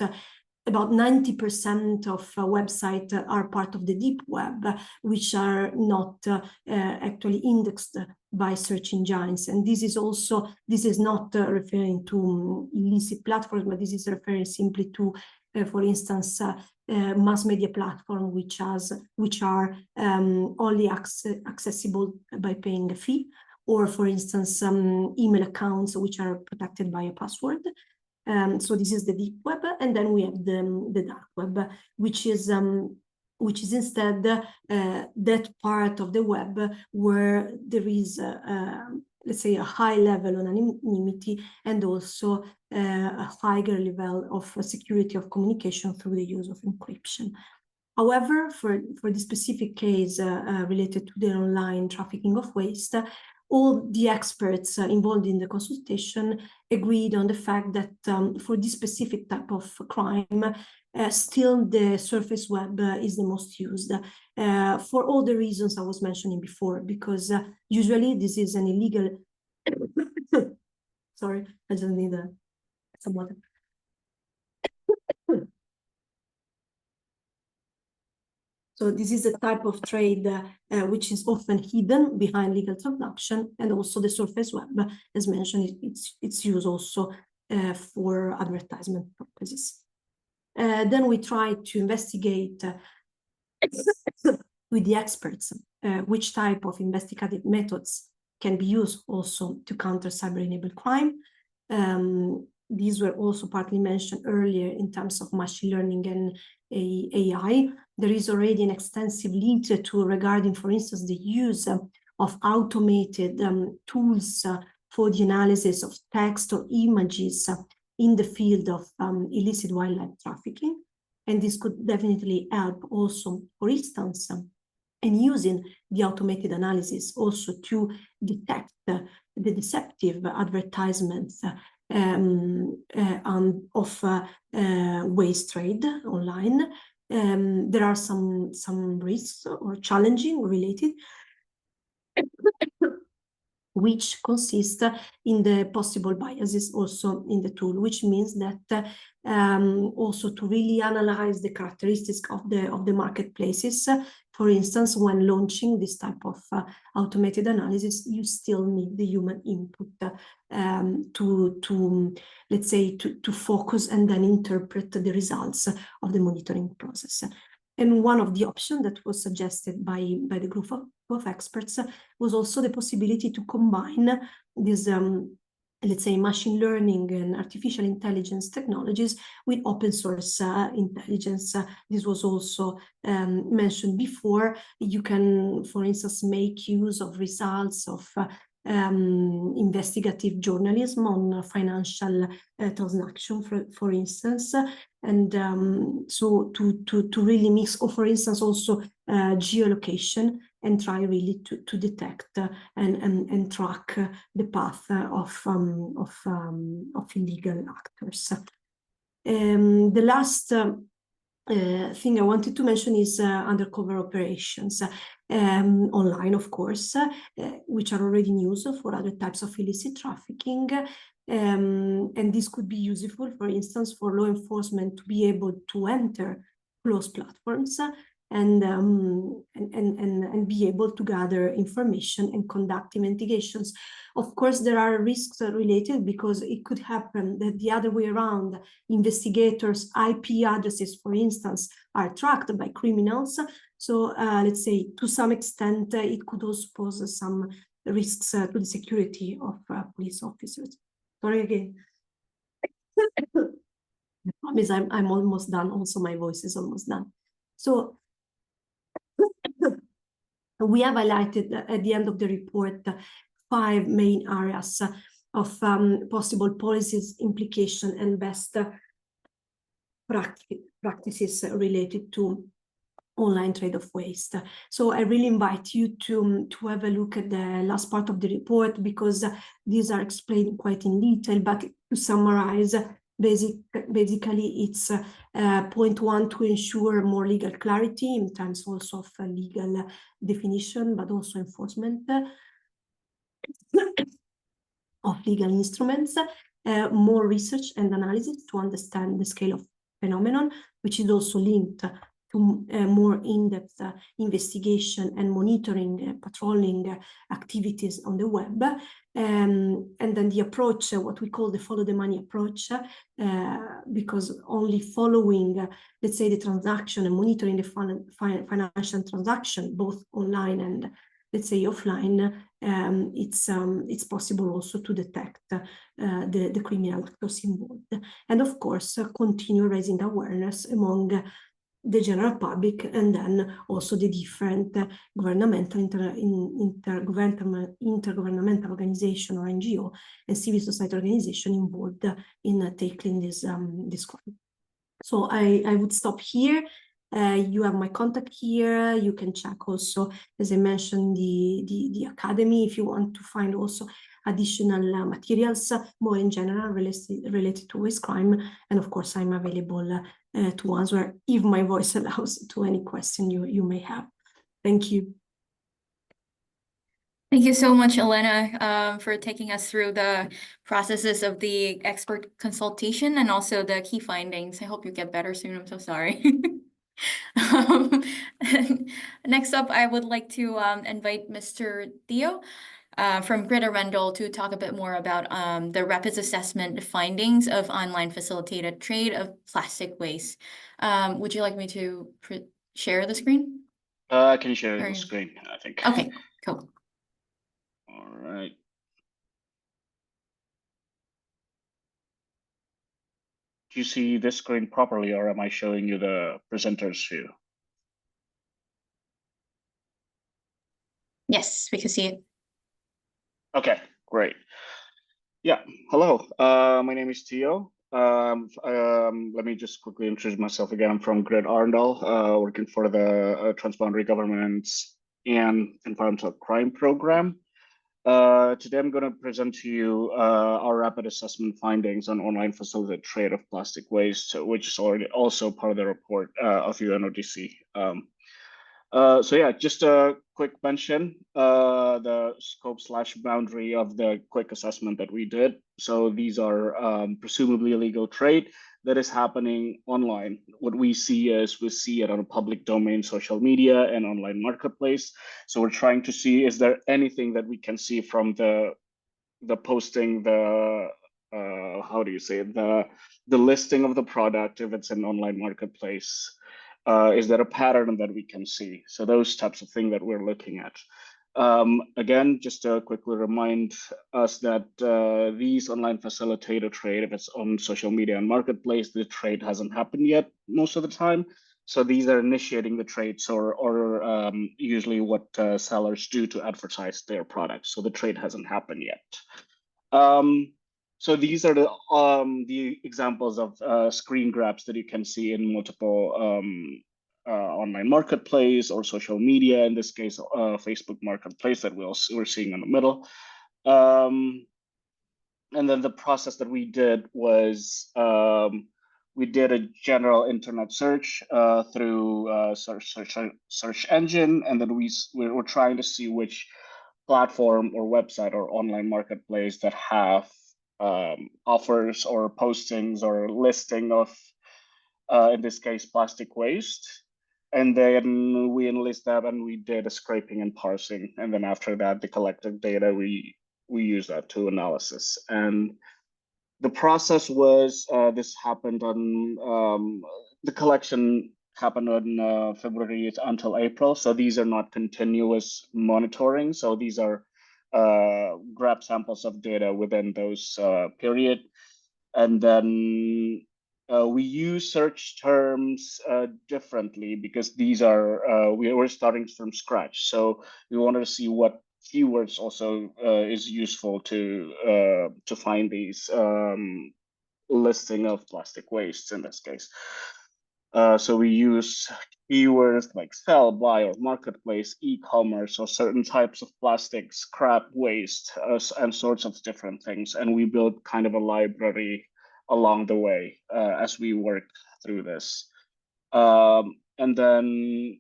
about 90% of websites are part of the deep web, which are not actually indexed by search engines. And this is not referring to illicit platforms, but this is referring simply to, for instance, mass media platforms which are only accessible by paying a fee, or for instance, email accounts which are protected by a password. So this is the deep web, and then we have the dark web, which is instead that part of the web where there is, let's say, a high level of anonymity and also a higher level of security of communication through the use of encryption. However, for the specific case related to the online trafficking of waste, all the experts involved in the consultation agreed on the fact that for this specific type of crime, still the surface web is the most used, for all the reasons I was mentioning before, because usually this is an illegal, sorry, I just need some water. So this is a type of trade which is often hidden behind legal transaction, and also the surface web, as mentioned, it's used also for advertisement purposes. Then we try to investigate with the experts which type of investigative methods can be used also to counter cyber-enabled crime. These were also partly mentioned earlier in terms of machine learning and AI. There is already an extensive literature regarding, for instance, the use of automated tools for the analysis of text or images in the field of illicit wildlife trafficking. And this could definitely help also, for instance, and using the automated analysis also to detect the deceptive advertisements of waste trade online. There are some risks or challenging related, which consist in the possible biases also in the tool, which means that also to really analyze the characteristics of the marketplaces. For instance, when launching this type of automated analysis, you still need the human input to let's say to focus and then interpret the results of the monitoring process. And one of the options that was suggested by the group of experts was also the possibility to combine these, let's say, machine learning and artificial intelligence technologies with open source intelligence. This was also mentioned before. You can, for instance, make use of results of investigative journalism on financial transaction, for instance, and so to really mix, or for instance also geolocation, and try really to detect and track the path of illegal actors. The last thing I wanted to mention is undercover operations online, of course, which are already in use for other types of illicit trafficking. And this could be useful, for instance, for law enforcement to be able to enter closed platforms and be able to gather information and conduct investigations. Of course, there are risks related, because it could happen that the other way around, investigators' IP addresses, for instance, are tracked by criminals. So let's say to some extent, it could also pose some risks to the security of police officers. Sorry again. I promise I'm almost done. Also, my voice is almost done. So we have highlighted at the end of the report 5 main areas of possible policies, implication, and best practices related to online trade of waste. So I really invite you to have a look at the last part of the report, because these are explained quite in detail. But to summarize, basically it's point 1, to ensure more legal clarity in terms also of legal definition, but also enforcement of legal instruments, more research and analysis to understand the scale of phenomenon, which is also linked to more in-depth investigation and monitoring, patrolling activities on the web. And then the approach, what we call the follow the money approach, because only following, let's say, the transaction and monitoring the financial transaction, both online and, let's say, offline, it's possible also to detect the criminal actors involved. And of course, continue raising awareness among the general public, and then also the different governmental, intergovernmental organization or NGO and civil society organization involved in tackling this crime. So I would stop here. You have my contact here. You can check also, as I mentioned, the academy if you want to find also additional materials more in general related to waste crime. And of course, I'm available to answer, if my voice allows, to any question you may have. Thank you. Thank you so much, Elena, for taking us through the processes of the expert consultation and also the key findings. I hope you get better soon. I'm so sorry. Next up, I would like to invite Mr. Theo from GRID-Arendal to talk a bit more about the rapid assessment findings of online facilitated trade of plastic waste. Would you like me to share the screen? Can you share the screen, I think? Okay, cool. All right. Do you see this screen properly, or am I showing you the presenter's view? Yes, we can see it. Okay, great. Yeah, hello. My name is Theo. Let me just quickly introduce myself again. I'm from GRID-Arendal, working for the Transboundary Governance and Environmental Crime Program. Today, I'm going to present to you our rapid assessment findings on online facilitated trade of plastic waste, which is already also part of the report of UNODC. So yeah, just a quick mention, the scope/boundary of the quick assessment that we did. So these are presumably illegal trade that is happening online. What we see is we see it on a public domain, social media and online marketplace. So we're trying to see, is there anything that we can see from the posting, how do you say it, the listing of the product, if it's an online marketplace. Is there a pattern that we can see? So those types of things that we're looking at. Again, just to quickly remind us that these online facilitated trade, if it's on social media and marketplace, the trade hasn't happened yet most of the time. So these are initiating the trades or usually what sellers do to advertise their products. So the trade hasn't happened yet. So these are the examples of screen grabs that you can see in multiple online marketplace or social media. In this case, Facebook Marketplace that we're seeing in the middle. And then the process that we did was we did a general internet search through search engine, and then we're trying to see which platform or website or online marketplace that have offers or postings or listing of, in this case, plastic waste. And then we enlist that and we did a scraping and parsing. And then after that, the collected data, we use that to analysis. And the process was, this happened on, the collection happened on February until April. So these are not continuous monitoring. So these are grab samples of data within those period. And then we use search terms differently because these are, we're starting from scratch. So we wanted to see what keywords also is useful to find these listing of plastic wastes in this case. So we use keywords like sell, buy, or marketplace, e-commerce, or certain types of plastic scrap waste, and sorts of different things. And we build kind of a library along the way as we work through this. And then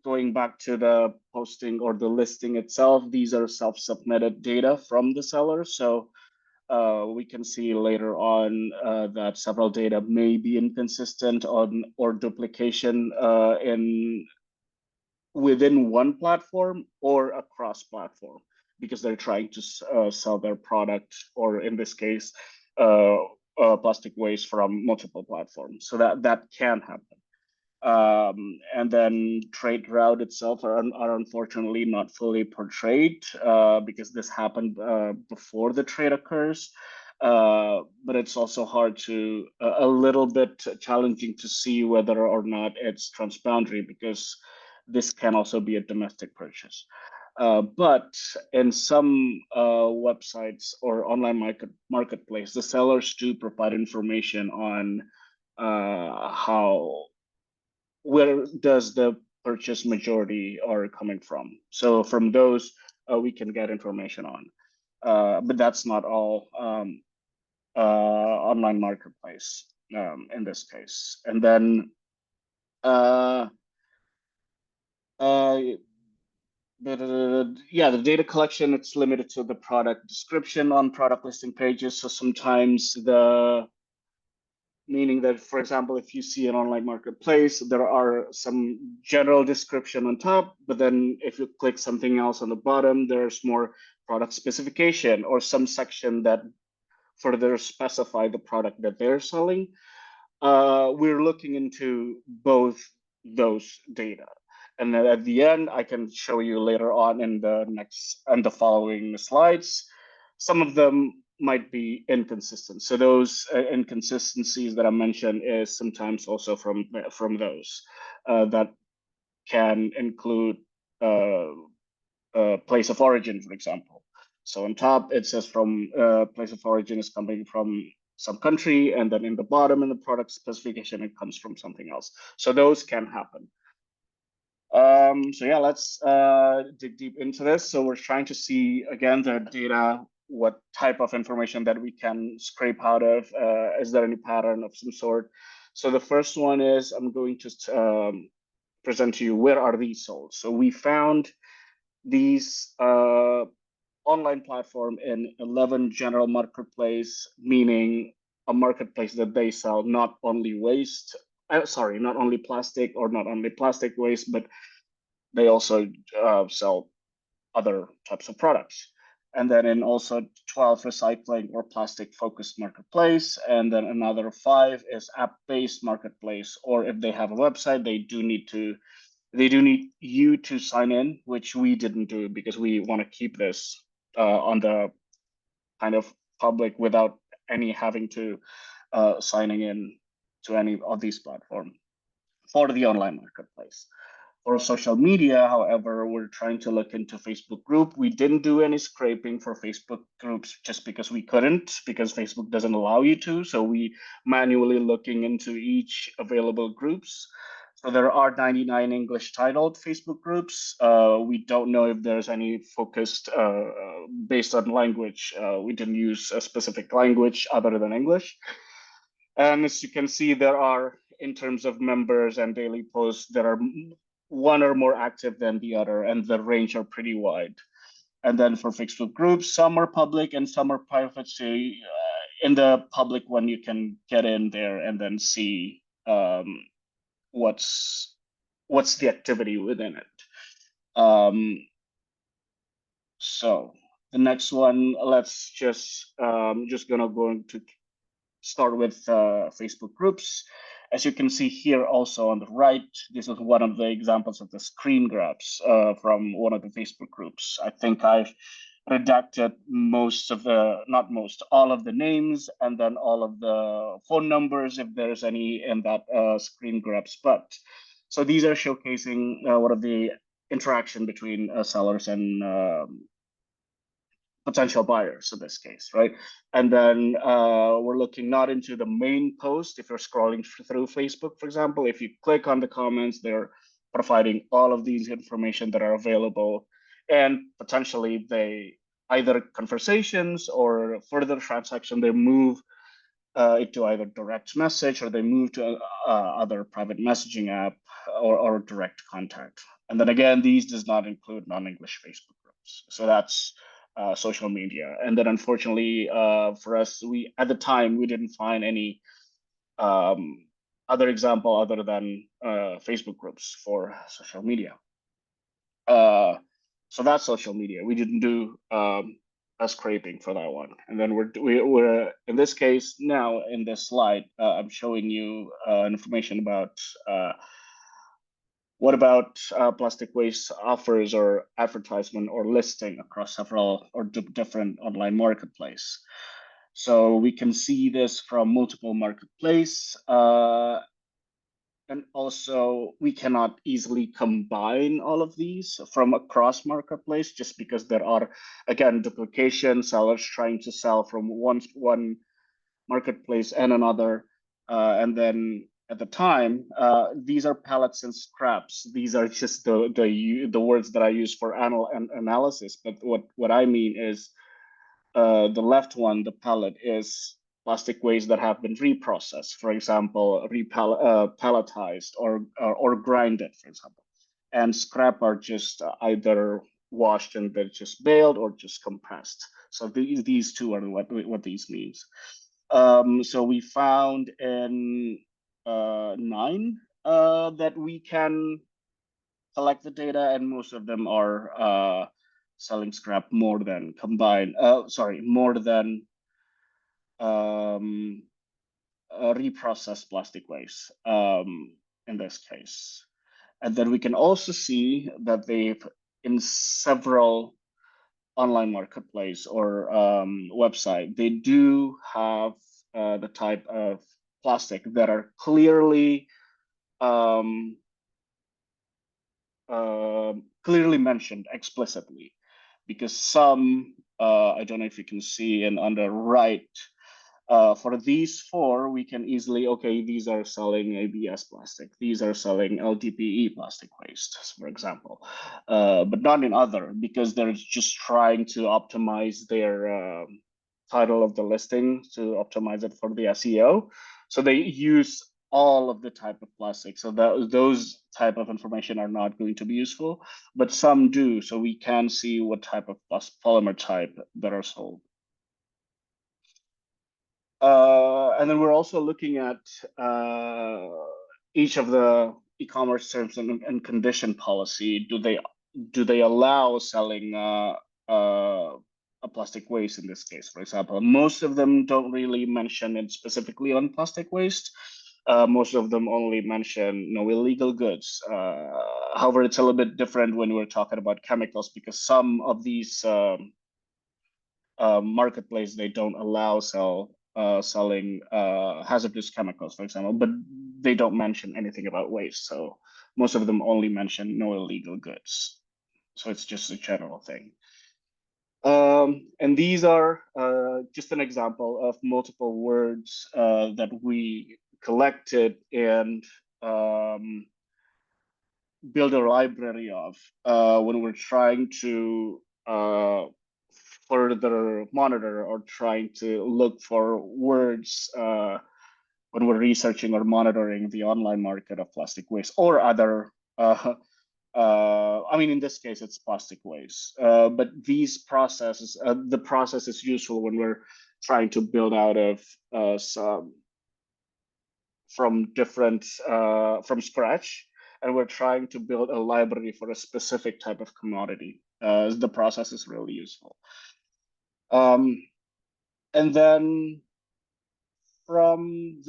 going back to the posting or the listing itself, these are self-submitted data from the seller. So we can see later on that several data may be inconsistent or duplication within one platform or across platform because they're trying to sell their product, or in this case, plastic waste from multiple platforms. So that can happen. And then trade route itself are unfortunately not fully portrayed because this happened before the trade occurs. But it's also hard to, a little bit challenging to see whether or not it's transboundary because this can also be a domestic purchase. But in some websites or online marketplace, the sellers do provide information on where does the purchase majority are coming from. So from those, we can get information on. But that's not all online marketplace in this case. And then the data collection, it's limited to the product description on product listing pages. So sometimes meaning that, for example, if you see an online marketplace, there are some general description on top, but then if you click something else on the bottom, there's more product specification or some section that further specify the product that they're selling. We're looking into both those data. And then at the end, I can show you later on in the following slides. Some of them might be inconsistent. So those inconsistencies that I mentioned is sometimes also from those that can include place of origin, for example. So on top, it says from place of origin is coming from some country, and then in the bottom in the product specification, it comes from something else. So those can happen. So yeah, let's dig deep into this. So we're trying to see, again, the data, what type of information that we can scrape out of. Is there any pattern of some sort? So the first one is, I'm going to present to you, where are these sold? So we found these online platform in 11 general marketplace, meaning a marketplace that they sell not only waste, not only plastic or not only plastic waste, but they also sell other types of products. And then in also 12 recycling or plastic focused marketplace. And then another 5 is app-based marketplace, or if they have a website, they do need you to sign in, which we didn't do because we want to keep this on the kind of public without any having to signing in to any of these platforms for the online marketplace. For social media, however, we're trying to look into Facebook group. We didn't do any scraping for Facebook groups just because we couldn't, because Facebook doesn't allow you to. So we manually looking into each available groups. So there are 99 English titled Facebook groups. We don't know if there's any focused based on language. We didn't use a specific language other than English. And as you can see, there are, in terms of members and daily posts, there are one or more active than the other, and the range are pretty wide. And then for Facebook groups, some are public and some are private. So in the public one, you can get in there and then see what's what's the activity within it. So the next one, let's just going to start with Facebook groups. As you can see here also on the right, this is one of the examples of the screen grabs from one of the Facebook groups. I think I've redacted all of the names and then all of the phone numbers if there's any in that screen grabs. But so these are showcasing what are the interaction between sellers and potential buyers in this case, right? And then we're looking not into the main post. If you're scrolling through Facebook, for example, if you click on the comments, they're providing all of these information that are available, and potentially they either conversations or further transaction, they move it to either direct message or they move to other private messaging app or direct contact. And then again, these does not include non-English Facebook groups. So that's social media. And then unfortunately for us, at the time, we didn't find any other example other than Facebook groups for social media. So that's social media. We didn't do a scraping for that one. And then we're in this case now in this slide, I'm showing you information about what about plastic waste offers or advertisement or listing across several or different online marketplace. So we can see this from multiple marketplace. And also we cannot easily combine all of these from across marketplace just because there are, again, duplication, sellers trying to sell from one marketplace and another. And then at the time, these are pallets and scraps. These are just the words that I use for analysis. But what I mean is the left one, the pallet, is plastic waste that have been reprocessed, for example, palletized or grinded, for example. And scrap are just either washed and they're just baled or just compressed. So these two are what these means. So we found in 9 that we can collect the data, and most of them are selling scrap more than reprocessed plastic waste in this case. And then we can also see that they've, in several online marketplace or website, they do have the type of plastic that are clearly mentioned explicitly, because some I don't know if you can see, and on the right, for these 4, we can easily, okay, these are selling ABS plastic, these are selling LDPE plastic waste, for example, but not in other, because they're just trying to optimize their title of the listing to optimize it for the SEO. So they use all of the type of plastic. So those type of information are not going to be useful, but some do. So we can see what type of polymer type that are sold. And then we're also looking at each of the e-commerce terms and condition policy. Do they allow selling a plastic waste in this case, for example? Most of them don't really mention it specifically on plastic waste. Most of them only mention illegal goods. However, it's a little bit different when we're talking about chemicals, because some of these marketplace, they don't allow selling hazardous chemicals, for example, but they don't mention anything about waste. So most of them only mention no illegal goods. So it's just a general thing. And these are just an example of multiple words that we collected and build a library of when we're trying to further monitor or trying to look for words when we're researching or monitoring the online market of plastic waste or other I mean, in this case, it's plastic waste, but these processes, the process is useful when we're trying to build out of some from scratch, and we're trying to build a library for a specific type of commodity. The process is really useful. And then from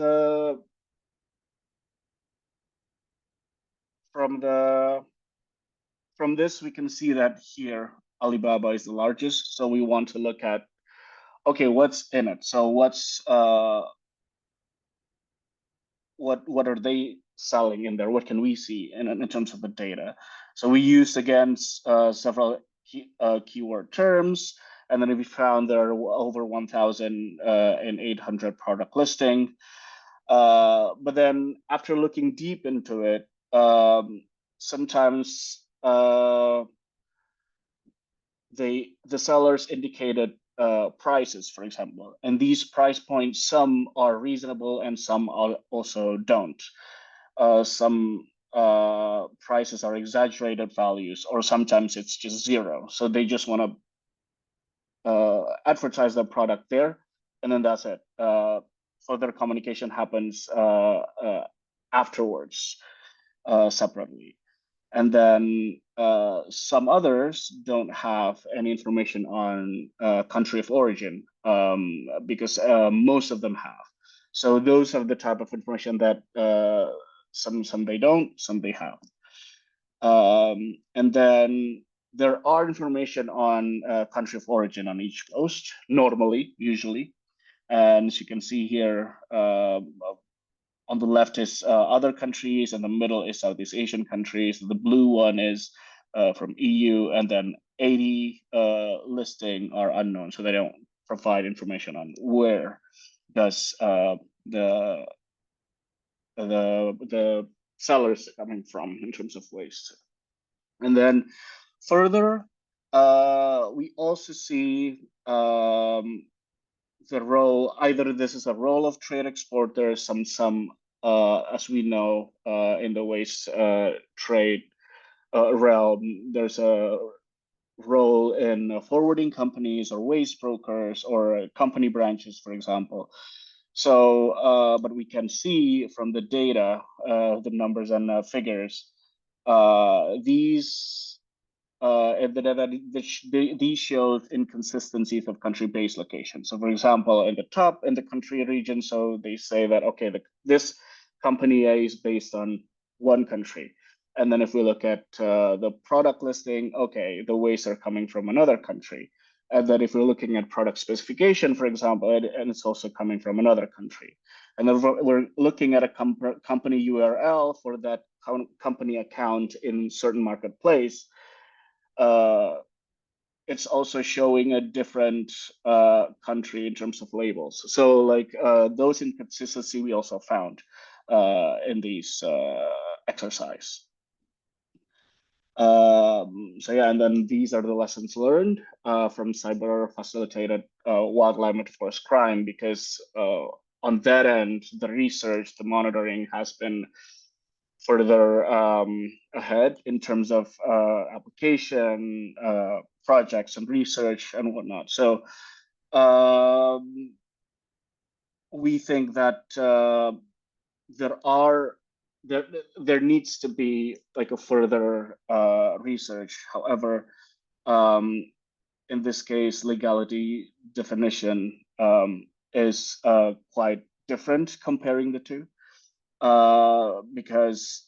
this, we can see that here, Alibaba is the largest. So we want to look at, okay, what's in it? So what are they selling in there? What can we see in terms of the data? So we used, again, several keyword terms, and then we found there are over 1,800 product listing. But then after looking deep into it, sometimes the sellers indicated prices, for example, and these price points, some are reasonable and some also don't. Some prices are exaggerated values, or sometimes it's just zero. So they just want to advertise their product there, and then that's it. Further communication happens afterwards, separately. And then some others don't have any information on country of origin, because most of them have. So those are the type of information that some they don't, some they have. And then there are information on country of origin on each post, usually. And as you can see here, on the left is other countries, and the middle is Southeast Asian countries. The blue one is from EU, and then 80 listing are unknown, so they don't provide information on where does the sellers coming from in terms of waste. And then further, we also see the role, either this is a role of trade exporters, some as we know, in the waste trade realm, there's a role in forwarding companies or waste brokers or company branches, for example. So, but we can see from the data, the numbers and figures, these these show inconsistencies of country-based location. So, for example, in the top, in the country region, so they say that, okay, this company A is based on one country. And then if we look at the product listing, okay, the wastes are coming from another country. And then if we're looking at product specification, for example, and it's also coming from another country. And then we're looking at a company URL for that company account in certain marketplace. It's also showing a different country in terms of labels. So like those inconsistencies we also found in these exercise. So yeah, and then these are the lessons learned from cyber facilitated wildlife and forest crime, because on that end, the research, the monitoring has been further ahead in terms of application, projects and research and whatnot. So we think that there needs to be like a further research. However, in this case, legality definition is quite different comparing the two. Because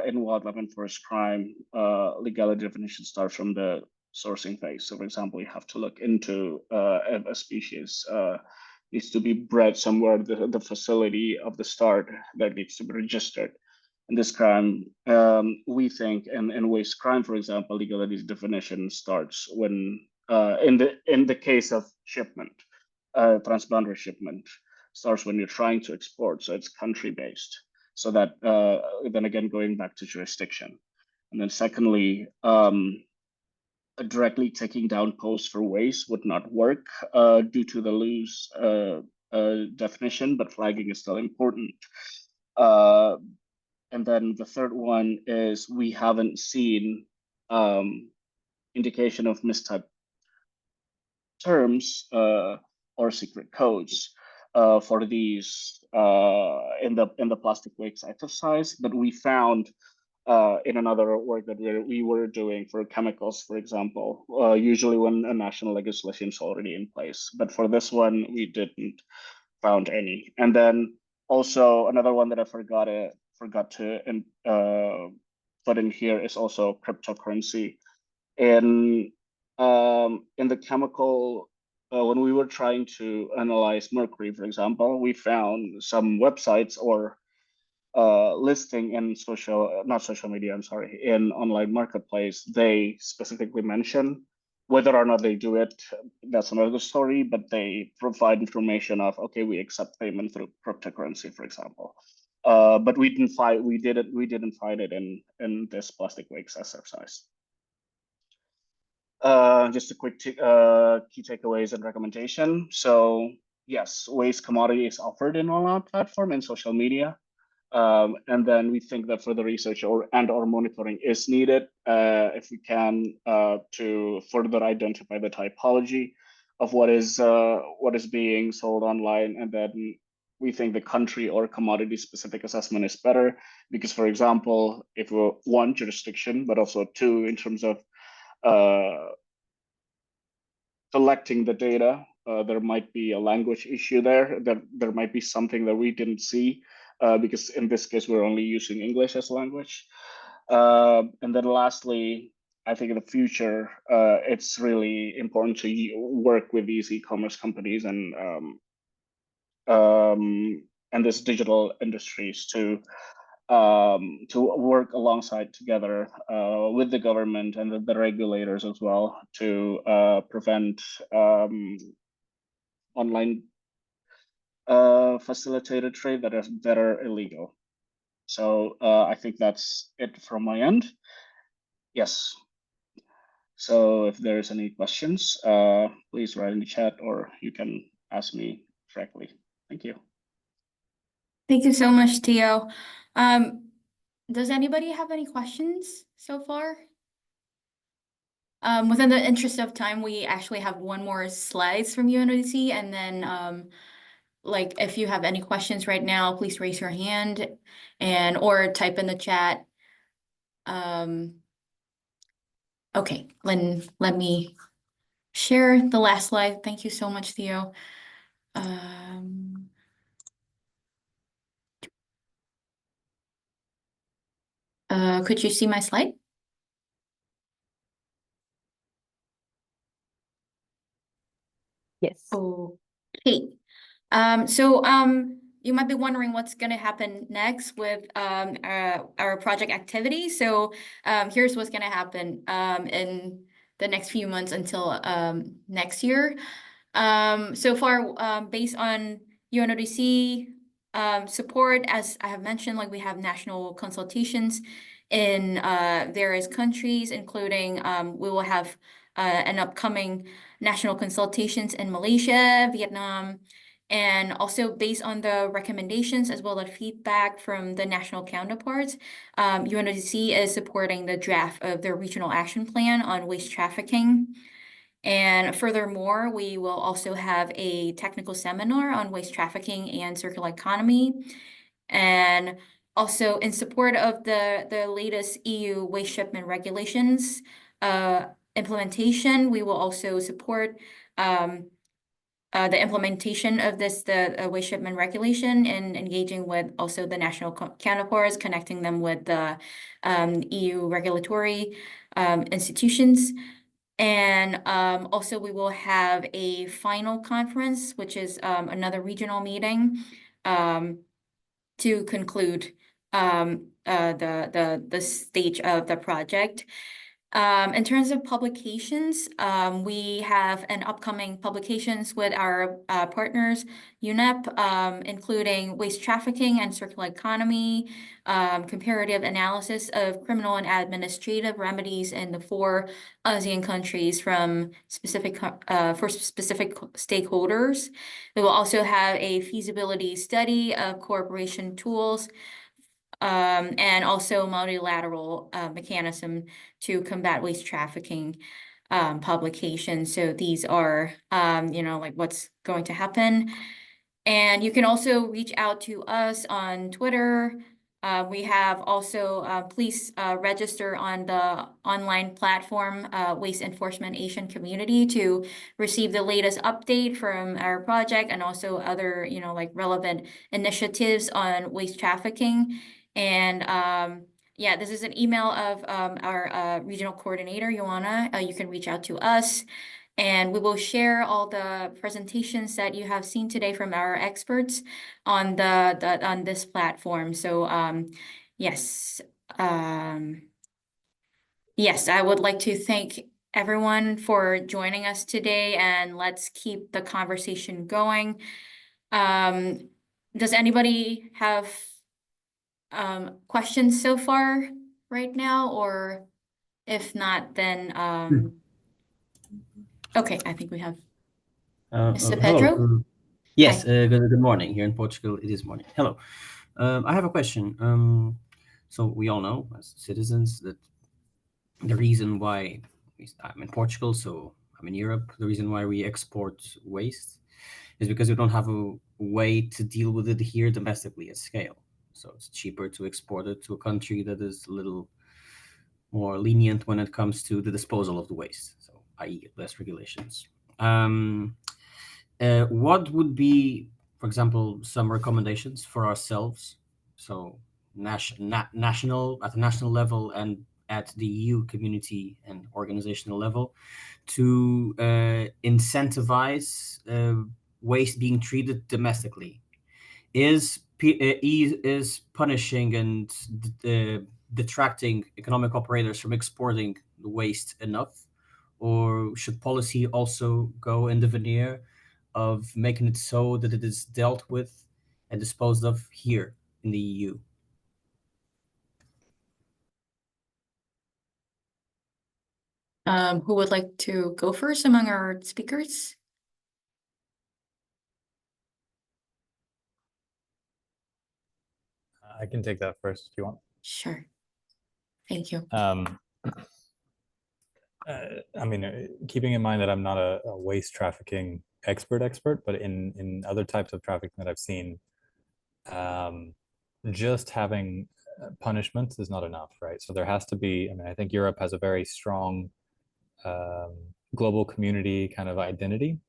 in wildlife and forest crime, legality definition starts from the sourcing phase. So, for example, you have to look into a species needs to be bred somewhere, the facility of the start that needs to be registered. In this crime, we think, in waste crime, for example, legality definition starts when, in the case of shipment, transboundary shipment, starts when you're trying to export. So it's country-based. So that, then again, going back to jurisdiction. And then secondly, directly taking down posts for waste would not work due to the loose definition, but flagging is still important. And then the third one is we haven't seen indication of mistyped terms or secret codes for these in the plastic waste exercise, but we found in another work that we were doing for chemicals, for example, usually when a national legislation is already in place. But for this one, we didn't found any. And then also another one that I forgot to put in here is also cryptocurrency. In the chemical, when we were trying to analyze mercury, for example, we found some websites or listing in not social media, I'm sorry, in online marketplace, they specifically mention whether or not they do it, that's another story, but they provide information of, okay, we accept payment through cryptocurrency, for example. But we didn't find it in this plastic waste exercise. Just a quick key takeaways and recommendation. So yes, waste commodity is offered in online platform and social media. And then we think that further research or monitoring is needed if we can to further identify the typology of what is being sold online. And then we think the country or commodity specific assessment is better because, for example, if we're one, jurisdiction, but also two, in terms of collecting the data, there might be a language issue there. There might be something that we didn't see because in this case, we're only using English as language. And then lastly, I think in the future, it's really important to work with these e-commerce companies and this digital industries to work alongside together with the government and the regulators as well to prevent online facilitated trade that are illegal. So I think that's it from my end. Yes. So if there's any questions, please write in the chat or you can ask me directly. Thank you. Thank you so much, Tio. Does anybody have any questions so far? Within the interest of time, we actually have one more slides from UNODC, and then like if you have any questions right now, please raise your hand or type in the chat. Okay, let me share the last slide. Thank you so much, Theo. Could you see my slide? Yes. Okay. You might be wondering what's going to happen next with our project activity. So here's what's going to happen in the next few months until next year. So far, based on UNODC support, as I have mentioned, like we have national consultations in various countries, including we will have an upcoming national consultations in Malaysia, Vietnam, and also based on the recommendations as well as feedback from the national counterparts, UNODC is supporting the draft of their regional action plan on waste trafficking. And furthermore, we will also have a technical seminar on waste trafficking and circular economy. And also in support of the latest EU waste shipment regulations implementation, we will also support the implementation of the waste shipment regulation and engaging with also the national counterparts, connecting them with the EU regulatory institutions. And also we will have a final conference, which is another regional meeting to conclude the stage of the project. In terms of publications, we have an upcoming publications with our partners, UNEP, including waste trafficking and circular economy, comparative analysis of criminal and administrative remedies in the 4 ASEAN countries from specific stakeholders. We will also have a feasibility study of cooperation tools and also multilateral mechanism to combat waste trafficking publications. So these are, like what's going to happen. And you can also reach out to us on Twitter We have also, please register on the online platform, Waste Enforcement Asian Community, to receive the latest update from our project and also other, like relevant initiatives on waste trafficking. And yeah, this is an email of our regional coordinator, Joanna. You can reach out to us. And we will share all the presentations that you have seen today from our experts on on this platform. So yes, yes, I would like to thank everyone for joining us today, and let's keep the conversation going. Does anybody have questions so far right now, or if not, then okay, I think we have Mr. Pedro. Hello. Yes, Hi. good morning. Here in Portugal, it is morning. Hello. I have a question. So we all know as citizens that the reason why I'm in Portugal, so I'm in Europe, the reason why we export waste is because we don't have a way to deal with it here domestically at scale. So it's cheaper to export it to a country that is a little more lenient when it comes to the disposal of the waste, so i.e. less regulations. What would be, for example, some recommendations for ourselves? So national, at the national level and at the EU community and organizational level, to incentivize waste being treated domestically. Is punishing and detracting economic operators from exporting the waste enough, or should policy also go in the veneer of making it so that it is dealt with and disposed of here in the EU? Who would like to go first among our speakers? I can take that first if you want. Sure. Thank you. I mean, keeping in mind that I'm not a waste trafficking expert, but in other types of trafficking that I've seen, just having punishments is not enough, right? So there has to be, I mean, I think Europe has a very strong global community kind of identity,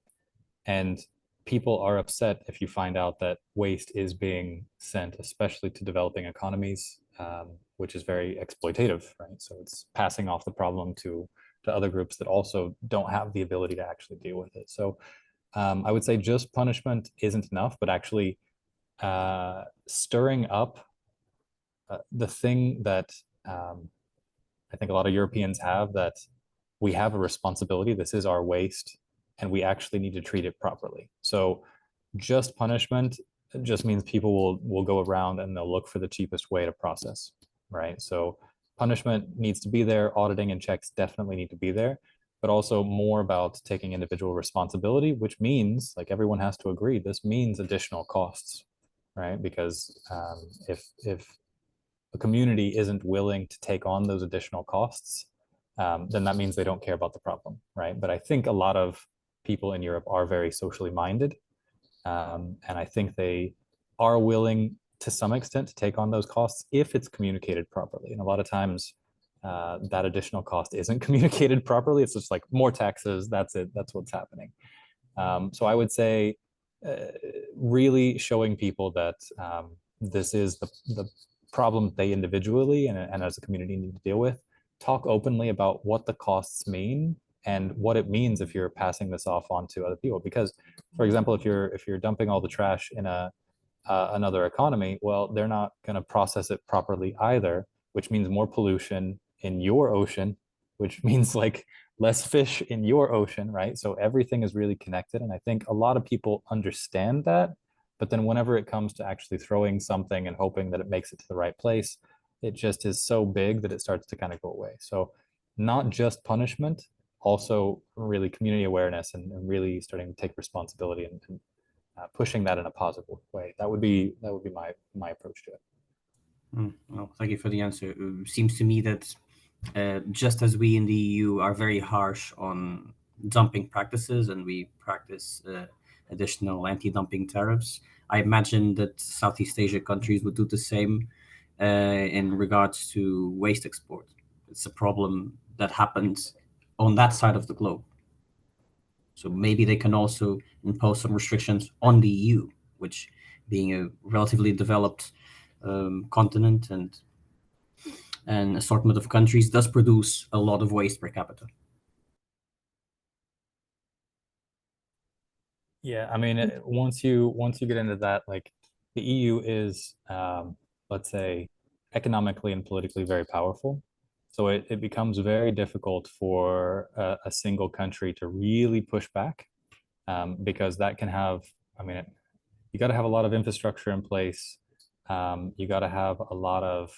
and people are upset if you find out that waste is being sent, especially to developing economies, which is very exploitative, right? So it's passing off the problem to other groups that also don't have the ability to actually deal with it. So I would say just punishment isn't enough, but actually stirring up the thing that I think a lot of Europeans have, that we have a responsibility. This is our waste, and we actually need to treat it properly. So just punishment just means people will go around and they'll look for the cheapest way to process, right? So punishment needs to be there. Auditing and checks definitely need to be there, but also more about taking individual responsibility, which means, like, everyone has to agree, this means additional costs, right? Because if a community isn't willing to take on those additional costs, then that means they don't care about the problem, right? But I think a lot of people in Europe are very socially minded, and I think they are willing to some extent to take on those costs if it's communicated properly. And a lot of times that additional cost isn't communicated properly. It's just like more taxes, that's it, that's what's happening. So I would say really showing people that this is the problem they individually and as a community need to deal with. Talk openly about what the costs mean and what it means if you're passing this off onto other people. Because, for example, if you're dumping all the trash in another economy, well, they're not going to process it properly either, which means more pollution in your ocean, which means like less fish in your ocean, right? So everything is really connected, and I think a lot of people understand that, but then whenever it comes to actually throwing something and hoping that it makes it to the right place, it just is so big that it starts to kind of go away. So not just punishment, also really community awareness and really starting to take responsibility and pushing that in a positive way. That would be my approach to it. Well, thank you for the answer. It seems to me that just as we in the EU are very harsh on dumping practices and we practice additional anti-dumping tariffs, I imagine that Southeast Asia countries would do the same in regards to waste export. It's a problem that happens on that side of the globe. So maybe they can also impose some restrictions on the EU, which, being a relatively developed continent and an assortment of countries, does produce a lot of waste per capita. Yeah, I mean, once you get into that, like the EU is, let's say, economically and politically very powerful. So it becomes very difficult for a single country to really push back, because that can have, I mean, you got to have a lot of infrastructure in place. You got to have a lot of,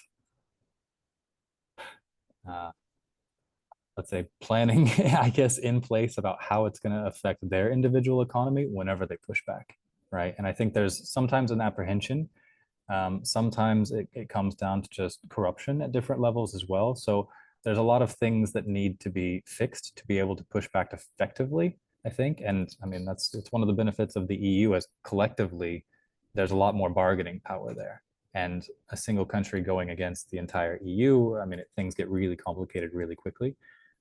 let's say, planning, I guess, in place about how it's going to affect their individual economy whenever they push back, right? And I think there's sometimes an apprehension. Sometimes it comes down to just corruption at different levels as well. So there's a lot of things that need to be fixed to be able to push back effectively, I think. And I mean, it's one of the benefits of the EU, as collectively, there's a lot more bargaining power there. And a single country going against the entire EU, I mean, things get really complicated really quickly.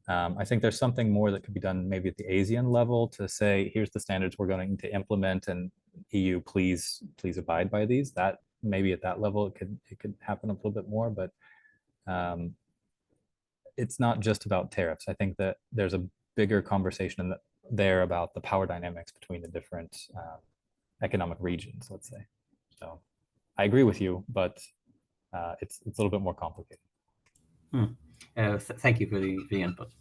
I think there's something more that could be done maybe at the ASEAN level to say, here's the standards we're going to implement, and EU, please abide by these. That maybe at that level it could happen a little bit more, but it's not just about tariffs. I think that there's a bigger conversation there about the power dynamics between the different economic regions, let's say. So I agree with you, but it's a little bit more complicated. Thank you for the input.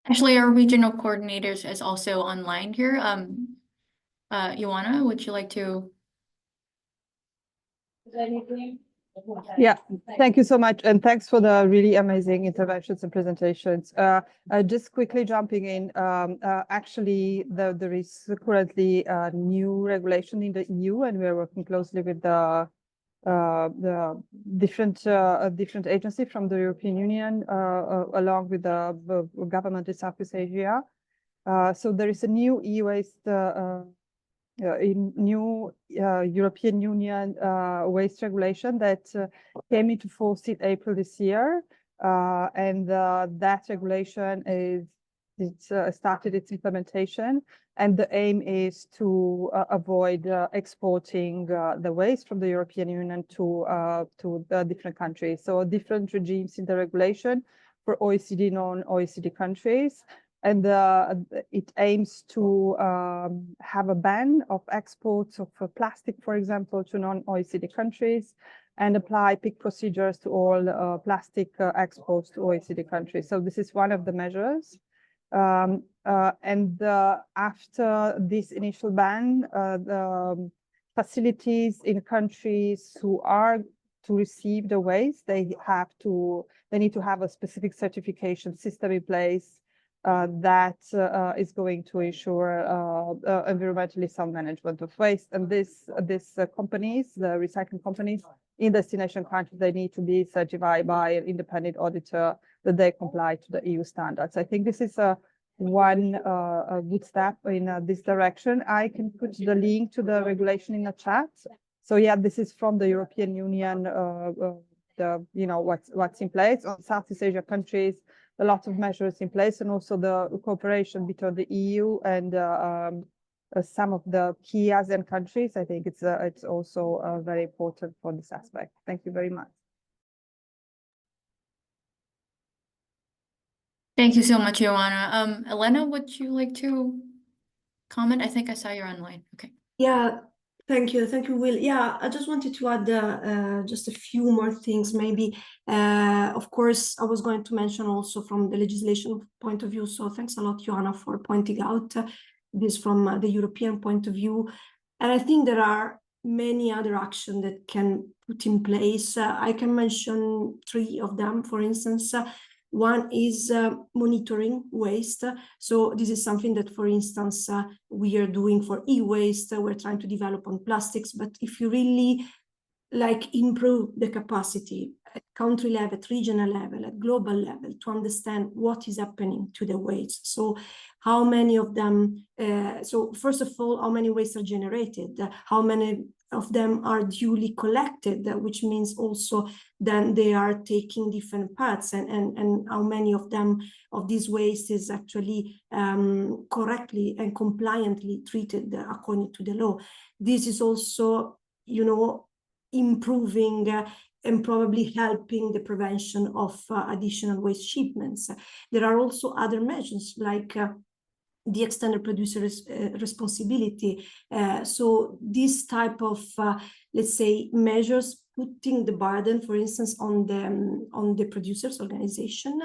Actually, our regional coordinators is also online here. Ioana, would you like to? Yeah, thank you so much. And thanks for the really amazing interventions and presentations. Just quickly jumping in, actually, there is currently a new regulation in the EU, and we're working closely with the different agencies from the European Union, along with the government in Southeast Asia. So there is a new e-waste, new European Union waste regulation that came into force in April this year, and that regulation started its implementation, and the aim is to avoid exporting the waste from the European Union to the different countries. So different regimes in the regulation for OECD, non-OECD countries. And it aims to have a ban of exports of plastic, for example, to non-OECD countries, and apply PIC procedures to all plastic exports to OECD countries. So this is one of the measures. After this initial ban, the facilities in countries who are to receive the waste, they need to have a specific certification system in place that is going to ensure environmentally sound management of waste. And these companies, the recycling companies in destination countries, they need to be certified by an independent auditor that they comply to the EU standards. I think this is one good step in this direction. I can put the link to the regulation in the chat. So yeah, this is from the European Union. What's in place on Southeast Asia countries. A lot of measures in place, and also the cooperation between the EU and some of the key ASEAN countries. I think it's also very important for this aspect. Thank you very much. Thank you so much, Ioana. Elena, would you like to comment? I think I saw you're online. Okay. Yeah, thank you, Will. Yeah, I just wanted to add just a few more things, maybe. Of course, I was going to mention also from the legislation point of view. So thanks a lot, Ioana, for pointing out this from the European point of view. And I think there are many other actions that can put in place. I can mention 3 of them, for instance. One is monitoring waste. So this is something that, for instance, we are doing for e-waste. We're trying to develop on plastics. But if you really improve the capacity at country level, at regional level, at global level, to understand what is happening to the waste. So how many of them, so first of all, how many wastes are generated? How many of them are duly collected, which means also then they are taking different parts, and how many of them of this waste is actually correctly and compliantly treated according to the law. This is also, you know, improving and probably helping the prevention of additional waste shipments. There are also other measures like the extended producer responsibility. So this type of, let's say, measures putting the burden, for instance, on the producers organization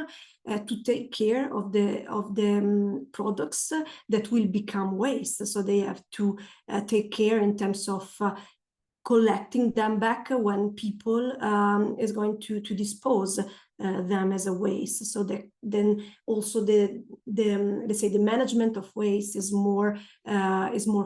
to take care of the products that will become waste. So they have to take care in terms of collecting them back when people is going to dispose them as a waste, so that then also the let's say the management of waste is more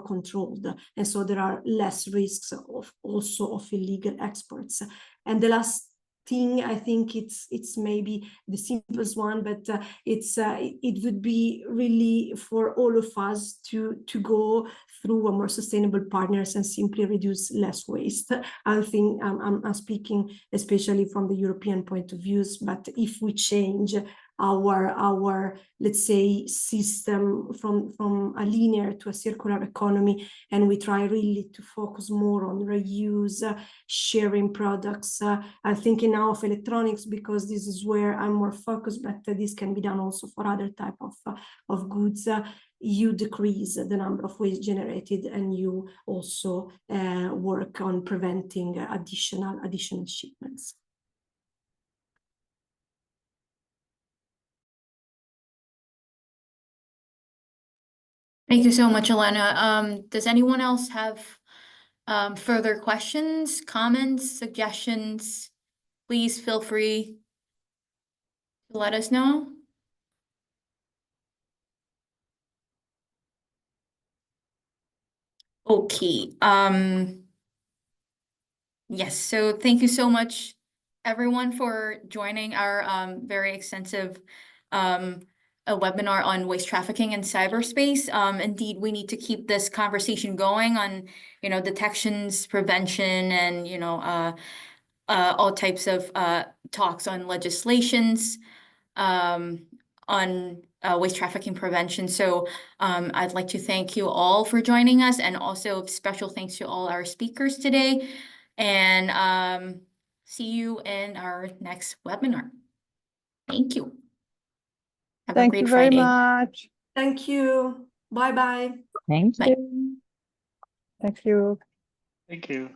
controlled, and so there are less risks of also of illegal exports. And the last thing, I think it's maybe the simplest one, but it would be really for all of us to go through a more sustainable partners and simply reduce less waste. I think I'm speaking especially from the European point of views, but if we change our let's say system from a linear to a circular economy, and we try really to focus more on reuse, sharing products. I'm thinking now of electronics because this is where I'm more focused, but this can be done also for other type of goods. You decrease the number of waste generated, and you also work on preventing additional shipments. Thank you so much, Elena. Does anyone else have further questions, comments, suggestions? Please feel free to let us know. Okay. Yes, so thank you so much, everyone, for joining our very extensive a webinar on waste trafficking in cyberspace. Indeed, we need to keep this conversation going on, detections, prevention, and, all types of talks on legislations on waste trafficking prevention. So I'd like to thank you all for joining us, and also special thanks to all our speakers today. And see you in our next webinar. Thank you. Have a Thank great you very Friday. much. Thank you. Bye bye. Thank Bye. you. Thank you. Thank you.